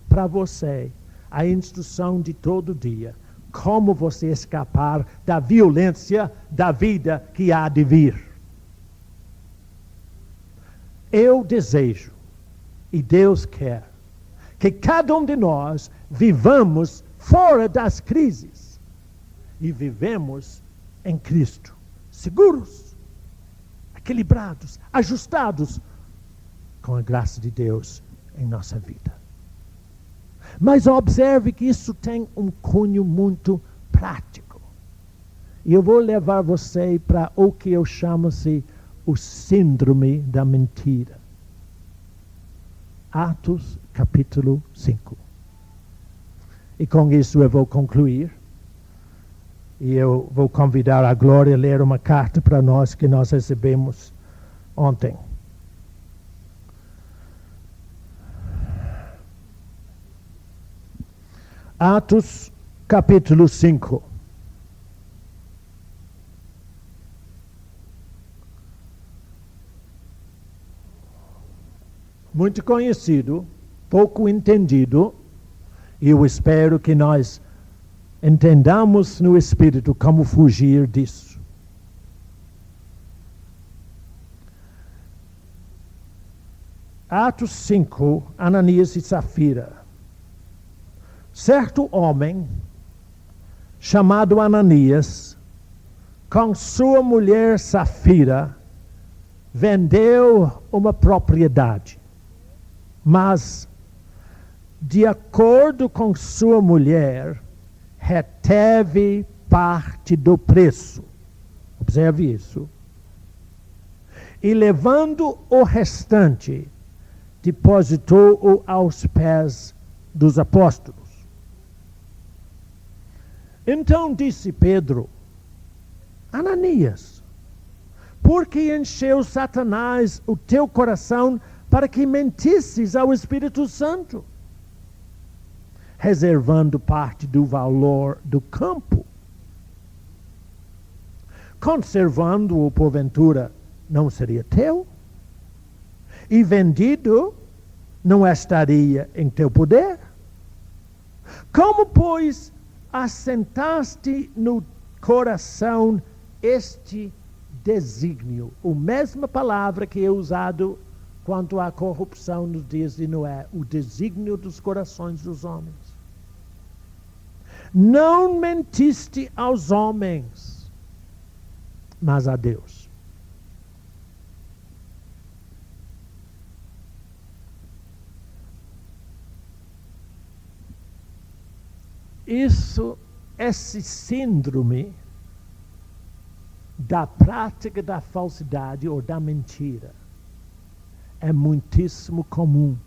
para você a instrução de todo dia, como você escapar da violência da vida que há de vir. Eu desejo, e Deus quer, que cada um de nós vivamos fora das crises e vivemos em Cristo, seguros, equilibrados, ajustados com a graça de Deus em nossa vida. Mas observe que isso tem um cunho muito prático. E eu vou levar você para o que eu chamo-se o síndrome da mentira. Atos, capítulo 5. E com isso eu vou concluir. E eu vou convidar a Glória a ler uma carta para nós que nós recebemos ontem. Atos, capítulo 5. Muito conhecido, pouco entendido, e eu espero que nós entendamos no Espírito como fugir disso. Atos 5, Ananias e Safira. Certo homem, chamado Ananias, com sua mulher Safira, vendeu uma propriedade. Mas, de acordo com sua mulher, reteve parte do preço. Observe isso. E levando o restante, depositou-o aos pés dos apóstolos. Então disse Pedro: Ananias, por que encheu Satanás o teu coração para que mentisses ao Espírito Santo, reservando parte do valor do campo? Conservando-o, porventura, não seria teu? E vendido, não estaria em teu poder? Como, pois, assentaste no coração este desígnio? A mesma palavra que é usado quanto à corrupção nos dias de Noé, o desígnio dos corações dos homens. Não mentiste aos homens, mas a Deus. Esse síndrome da prática da falsidade ou da mentira é muitíssimo comum.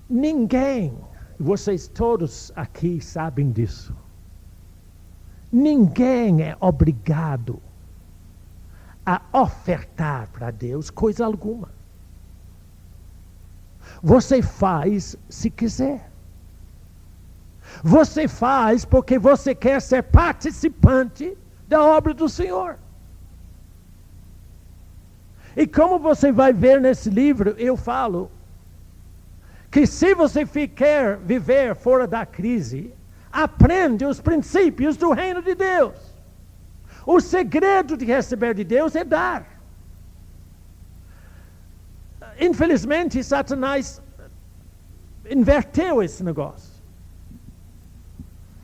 Ninguém, vocês todos aqui sabem disso, ninguém é obrigado a ofertar para Deus coisa alguma. Você faz se quiser. Você faz porque você quer ser participante da obra do Senhor. E como você vai ver nesse livro, eu falo que se você quer viver fora da crise, aprende os princípios do reino de Deus. O segredo de receber de Deus é dar. Infelizmente, Satanás inverteu esse negócio.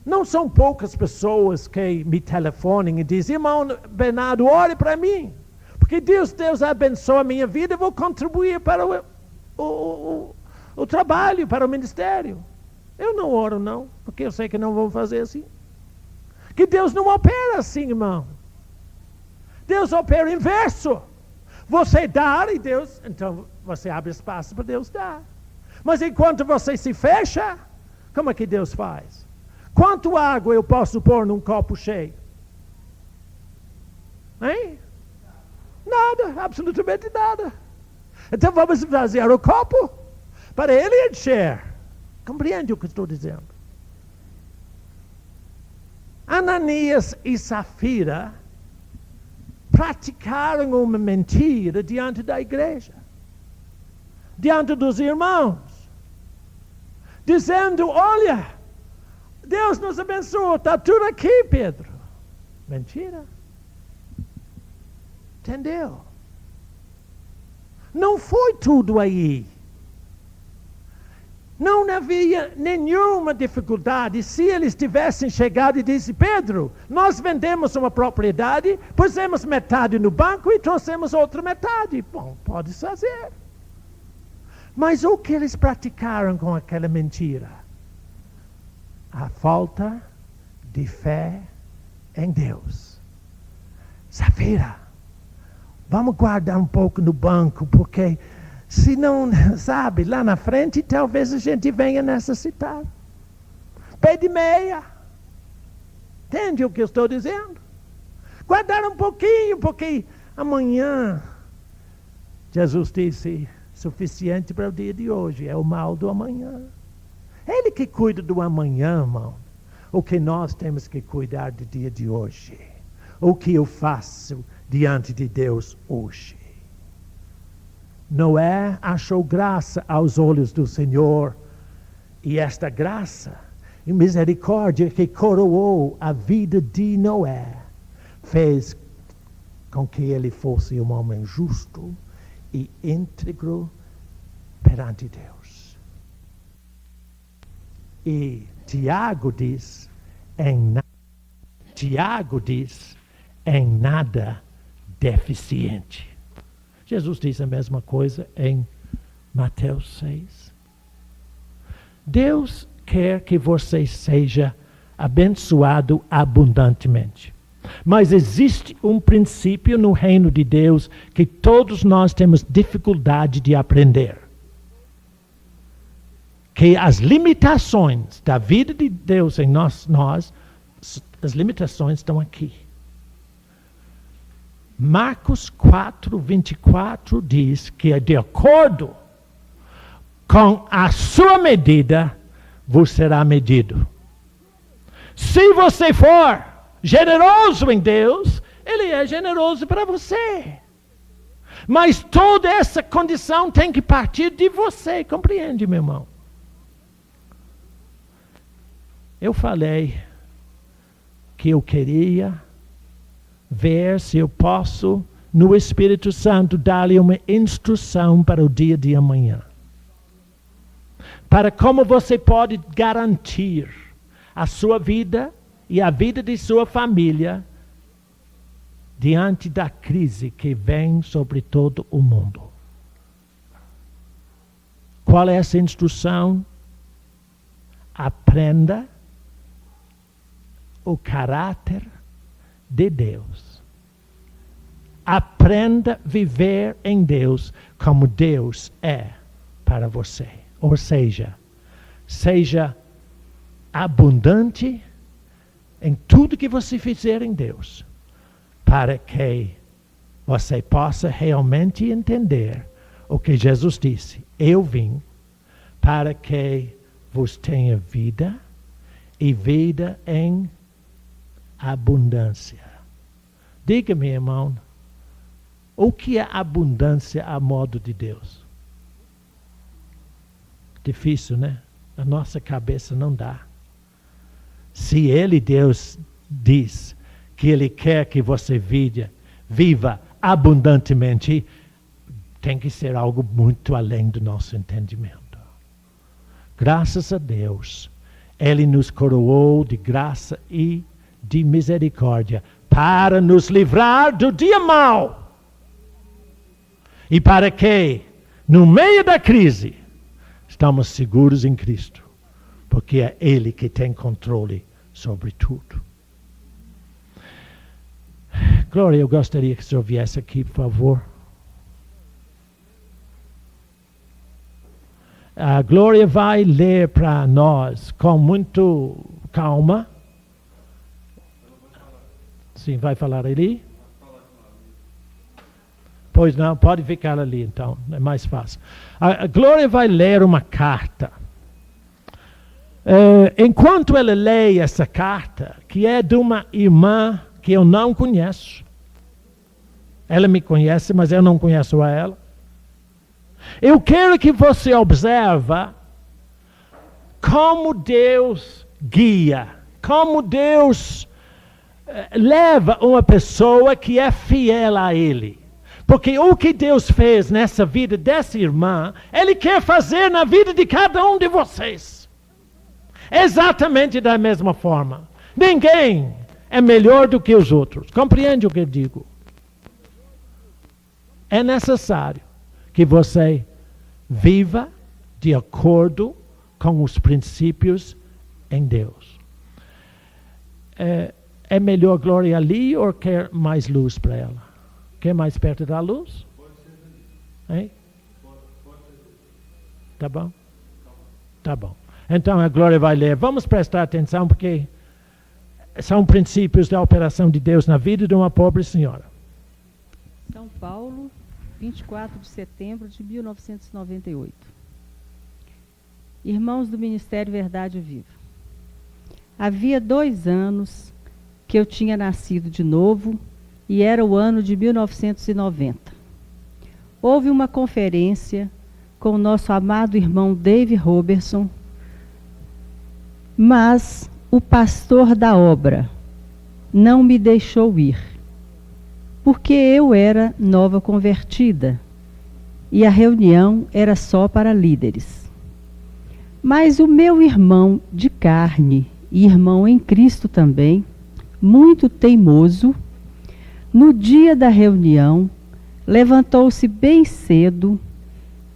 Não são poucas pessoas que me telefonam e dizem: irmão Bernardo, ore para mim, porque Deus abençoa a minha vida, eu vou contribuir para o trabalho, para o ministério. Eu não oro não, porque eu sei que não vou fazer assim. Que Deus não opera assim, irmão. Deus opera o inverso. Você dá e Deus, então você abre espaço para Deus dar. Mas enquanto você se fecha, como é que Deus faz? Quanto água eu posso pôr num copo cheio? Hein? Nada, absolutamente nada. Então vamos fazer o copo para ele encher. Compreende o que estou dizendo? Ananias e Safira praticaram uma mentira diante da igreja, diante dos irmãos, dizendo: olha, Deus nos abençoou, está tudo aqui, Pedro. Mentira. Entendeu? Não foi tudo aí. Não havia nenhuma dificuldade se eles tivessem chegado e disse: Pedro, nós vendemos uma propriedade, pusemos metade no banco e trouxemos outra metade. Bom, pode fazer. Mas o que eles praticaram com aquela mentira? A falta de fé em Deus. Safira, vamos guardar um pouco no banco, porque se não, sabe, lá na frente talvez a gente venha necessitar. Pé de meia. Entende o que eu estou dizendo? Guardar um pouquinho, porque amanhã, Jesus disse, suficiente para o dia de hoje, é o mal do amanhã. Ele que cuida do amanhã, irmão. O que nós temos que cuidar do dia de hoje. O que eu faço diante de Deus hoje. Noé achou graça aos olhos do Senhor, e esta graça e misericórdia que coroou a vida de Noé fez com que ele fosse um homem justo e íntegro perante Deus. E Tiago diz, em nada deficiente. Jesus diz a mesma coisa em Mateus 6. Deus quer que você seja abençoado abundantemente. Mas existe um princípio no reino de Deus que todos nós temos dificuldade de aprender. Que as limitações da vida de Deus em nós, as limitações estão aqui. Marcos 4:24 diz que de acordo com a sua medida, vos será medido. Se você for generoso em Deus, Ele é generoso para você. Mas toda essa condição tem que partir de você, compreende, meu irmão? Eu falei que eu queria ver se eu posso, no Espírito Santo, dar-lhe uma instrução para o dia de amanhã. Para como você pode garantir a sua vida e a vida de sua família diante da crise que vem sobre todo o mundo. Qual é essa instrução? Aprenda o caráter de Deus. Aprenda a viver em Deus como Deus é para você. Ou seja, seja abundante em tudo que você fizer em Deus, para que você possa realmente entender o que Jesus disse. Eu vim para que vos tenha vida e vida em abundância. Diga-me, irmão, o que é abundância a modo de Deus? Difícil, né? A nossa cabeça não dá. Se Ele, Deus, diz que Ele quer que você viva abundantemente, tem que ser algo muito além do nosso entendimento. Graças a Deus, Ele nos coroou de graça e de misericórdia para nos livrar do dia mau. E para que, no meio da crise, estamos seguros em Cristo, porque é Ele que tem controle sobre tudo. Glória, eu gostaria que o senhor viesse aqui, por favor. A Glória vai ler para nós com muito calma. Sim, vai falar ali? Pois não, pode ficar ali então, é mais fácil. A Glória vai ler uma carta. Enquanto ela lê essa carta, que é de uma irmã que eu não conheço, ela me conhece, mas eu não conheço a ela. Eu quero que você observe como Deus guia, como Deus leva uma pessoa que é fiel a Ele. Porque o que Deus fez nessa vida dessa irmã, Ele quer fazer na vida de cada um de vocês. Exatamente da mesma forma. Ninguém é melhor do que os outros. Compreende o que eu digo? É necessário que você viva de acordo com os princípios em Deus. É melhor Glória ali ou quer mais luz para ela? Quer mais perto da luz? Hein? Tá bom? Tá bom. Então a Glória vai ler. Vamos prestar atenção porque são princípios da operação de Deus na vida de uma pobre senhora.
São Paulo, 24 de setembro de 1998. Irmãos do Ministério Verdade Viva. Havia 2 anos que eu tinha nascido de novo e era o ano de 1990. Houve uma conferência com o nosso amado irmão Dave Robertson, mas o pastor da obra não me deixou ir, porque eu era nova convertida e a reunião era só para líderes. Mas o meu irmão de carne e irmão em Cristo também, muito teimoso, no dia da reunião, levantou-se bem cedo,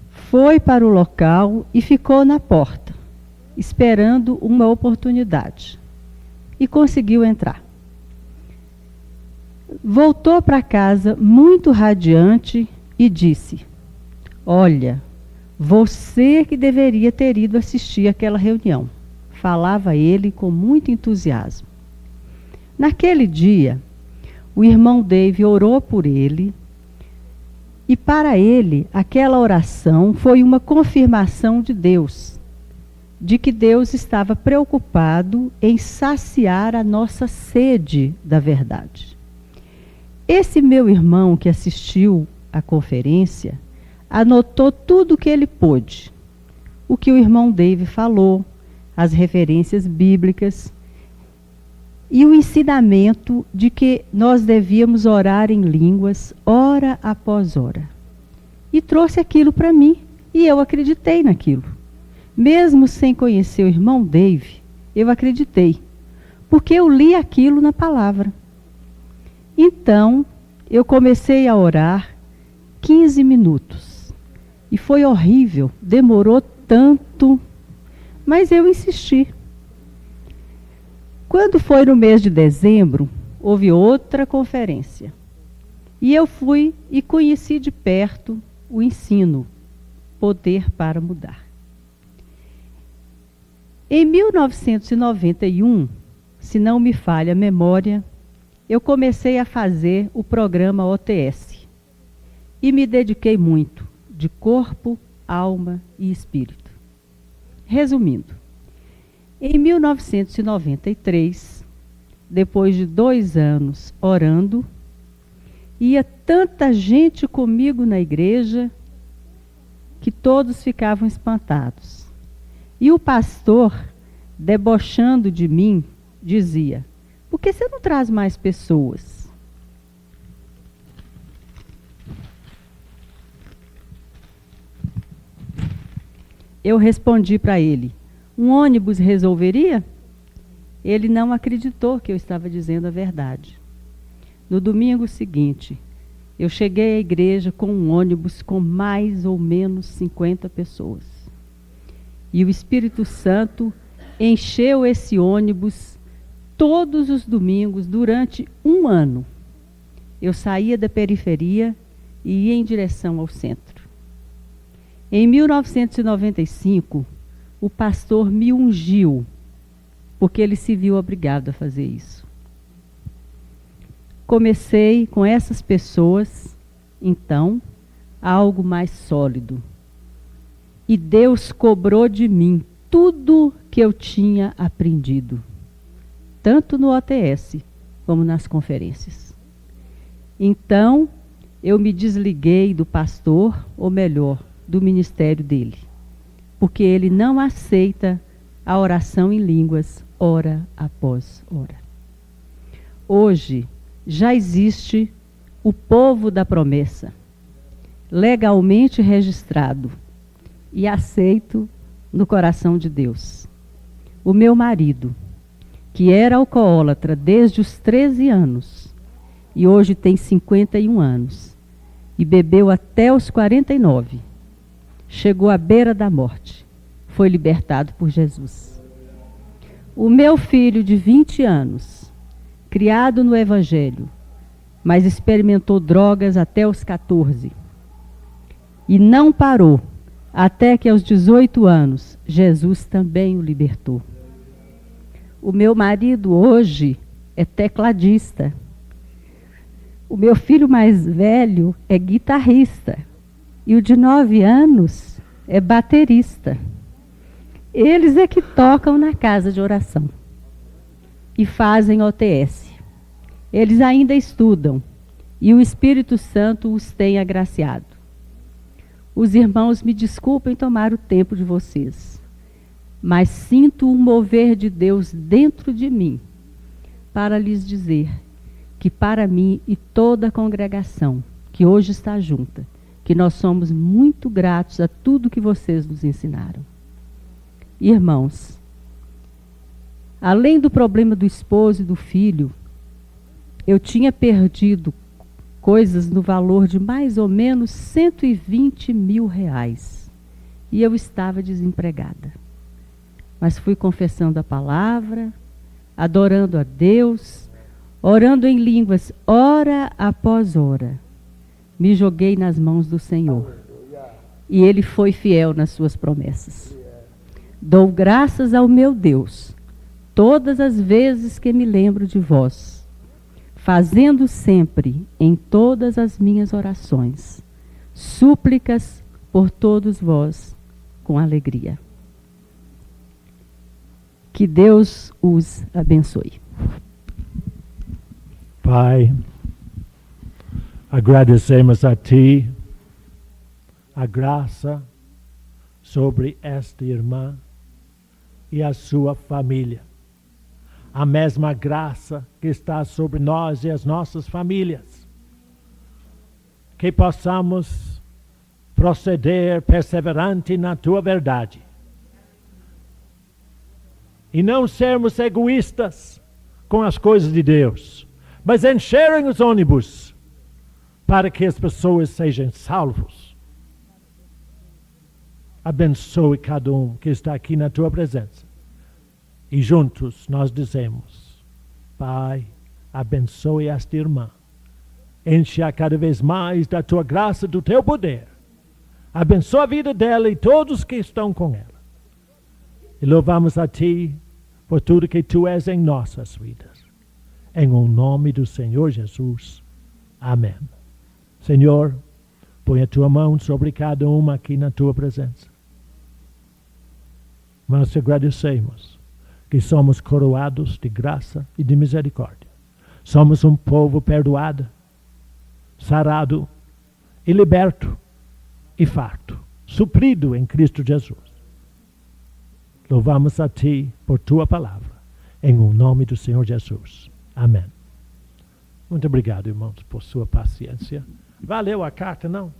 foi para o local e ficou na porta, esperando uma oportunidade. E conseguiu entrar. Voltou para casa muito radiante e disse: "Olha, você que deveria ter ido assistir aquela reunião", falava ele com muito entusiasmo. Naquele dia, o irmão Dave orou por ele, e para ele aquela oração foi uma confirmação de Deus, de que Deus estava preocupado em saciar a nossa sede da verdade. Esse meu irmão que assistiu à conferência anotou tudo o que ele pôde, o que o irmão Dave falou, as referências bíblicas, e o ensinamento de que nós devíamos orar em línguas, hora após hora. E trouxe aquilo para mim, e eu acreditei naquilo. Mesmo sem conhecer o irmão Dave, eu acreditei, porque eu li aquilo na palavra. Então, eu comecei a orar 15 minutos. E foi horrível, demorou tanto, mas eu insisti. Quando foi no mês de dezembro, houve outra conferência. E eu fui e conheci de perto o ensino, Poder para Mudar. Em 1991, se não me falha a memória, eu comecei a fazer o programa OTS. E me dediquei muito, de corpo, alma e espírito. Resumindo, em 1993, depois de 2 anos orando, ia tanta gente comigo na igreja que todos ficavam espantados. E o pastor, debochando de mim, dizia: "Por que você não traz mais pessoas?" Eu respondi para ele: "Um ônibus resolveria?" Ele não acreditou que eu estava dizendo a verdade. No domingo seguinte, eu cheguei à igreja com um ônibus com mais ou menos 50 pessoas. E o Espírito Santo encheu esse ônibus todos os domingos durante 1 ano. Eu saía da periferia e ia em direção ao centro. Em 1995, o pastor me ungiu, porque ele se viu obrigado a fazer isso. Comecei com essas pessoas, então, algo mais sólido. E Deus cobrou de mim tudo que eu tinha aprendido, tanto no OTS como nas conferências. Então, eu me desliguei do pastor, ou melhor, do ministério dele, porque ele não aceita a oração em línguas, hora após hora. Hoje, já existe o povo da promessa, legalmente registrado e aceito no coração de Deus. O meu marido, que era alcoólatra desde os 13 anos, e hoje tem 51 anos, e bebeu até os 49, chegou à beira da morte, foi libertado por Jesus. O meu filho de 20 anos, criado no Evangelho, mas experimentou drogas até os 14, e não parou, até que aos 18 anos, Jesus também o libertou. O meu marido hoje é tecladista. O meu filho mais velho é guitarrista. E o de 9 anos é baterista. Eles é que tocam na casa de oração. E fazem OTS. Eles ainda estudam. E o Espírito Santo os tem agraciado. Os irmãos me desculpem tomar o tempo de vocês, mas sinto um mover de Deus dentro de mim para lhes dizer que para mim e toda a congregação que hoje está junta, que nós somos muito gratos a tudo que vocês nos ensinaram. Irmãos, além do problema do esposo e do filho, eu tinha perdido coisas no valor de mais ou menos 120 mil reais. E eu estava desempregada. Mas fui confessando a palavra, adorando a Deus, orando em línguas, hora após hora. Me joguei nas mãos do Senhor. E Ele foi fiel nas suas promessas. Dou graças ao meu Deus, todas as vezes que me lembro de vós, fazendo sempre, em todas as minhas orações, súplicas por todos vós, com alegria. Que Deus os abençoe.
Pai, agradecemos a Ti a graça sobre esta irmã e a sua família. A mesma graça que está sobre nós e as nossas famílias. Que possamos proceder perseverante na Tua verdade. E não sermos egoístas com as coisas de Deus, mas encherem os ônibus para que as pessoas sejam salvos. Abençoe cada um que está aqui na Tua presença. E juntos nós dizemos, Pai, abençoe esta irmã. Enche-a cada vez mais da Tua graça, do Teu poder. Abençoa a vida dela e todos que estão com ela. E louvamos a Ti por tudo que Tu és em nossas vidas. Em o nome do Senhor Jesus. Amém. Senhor, põe a Tua mão sobre cada uma aqui na Tua presença. Nós te agradecemos que somos coroados de graça e de misericórdia. Somos um povo perdoado, sarado e liberto e farto, suprido em Cristo Jesus. Louvamos a Ti por Tua palavra, em o nome do Senhor Jesus. Amém. Muito obrigado, irmãos, por sua paciência. Valeu a carta, não?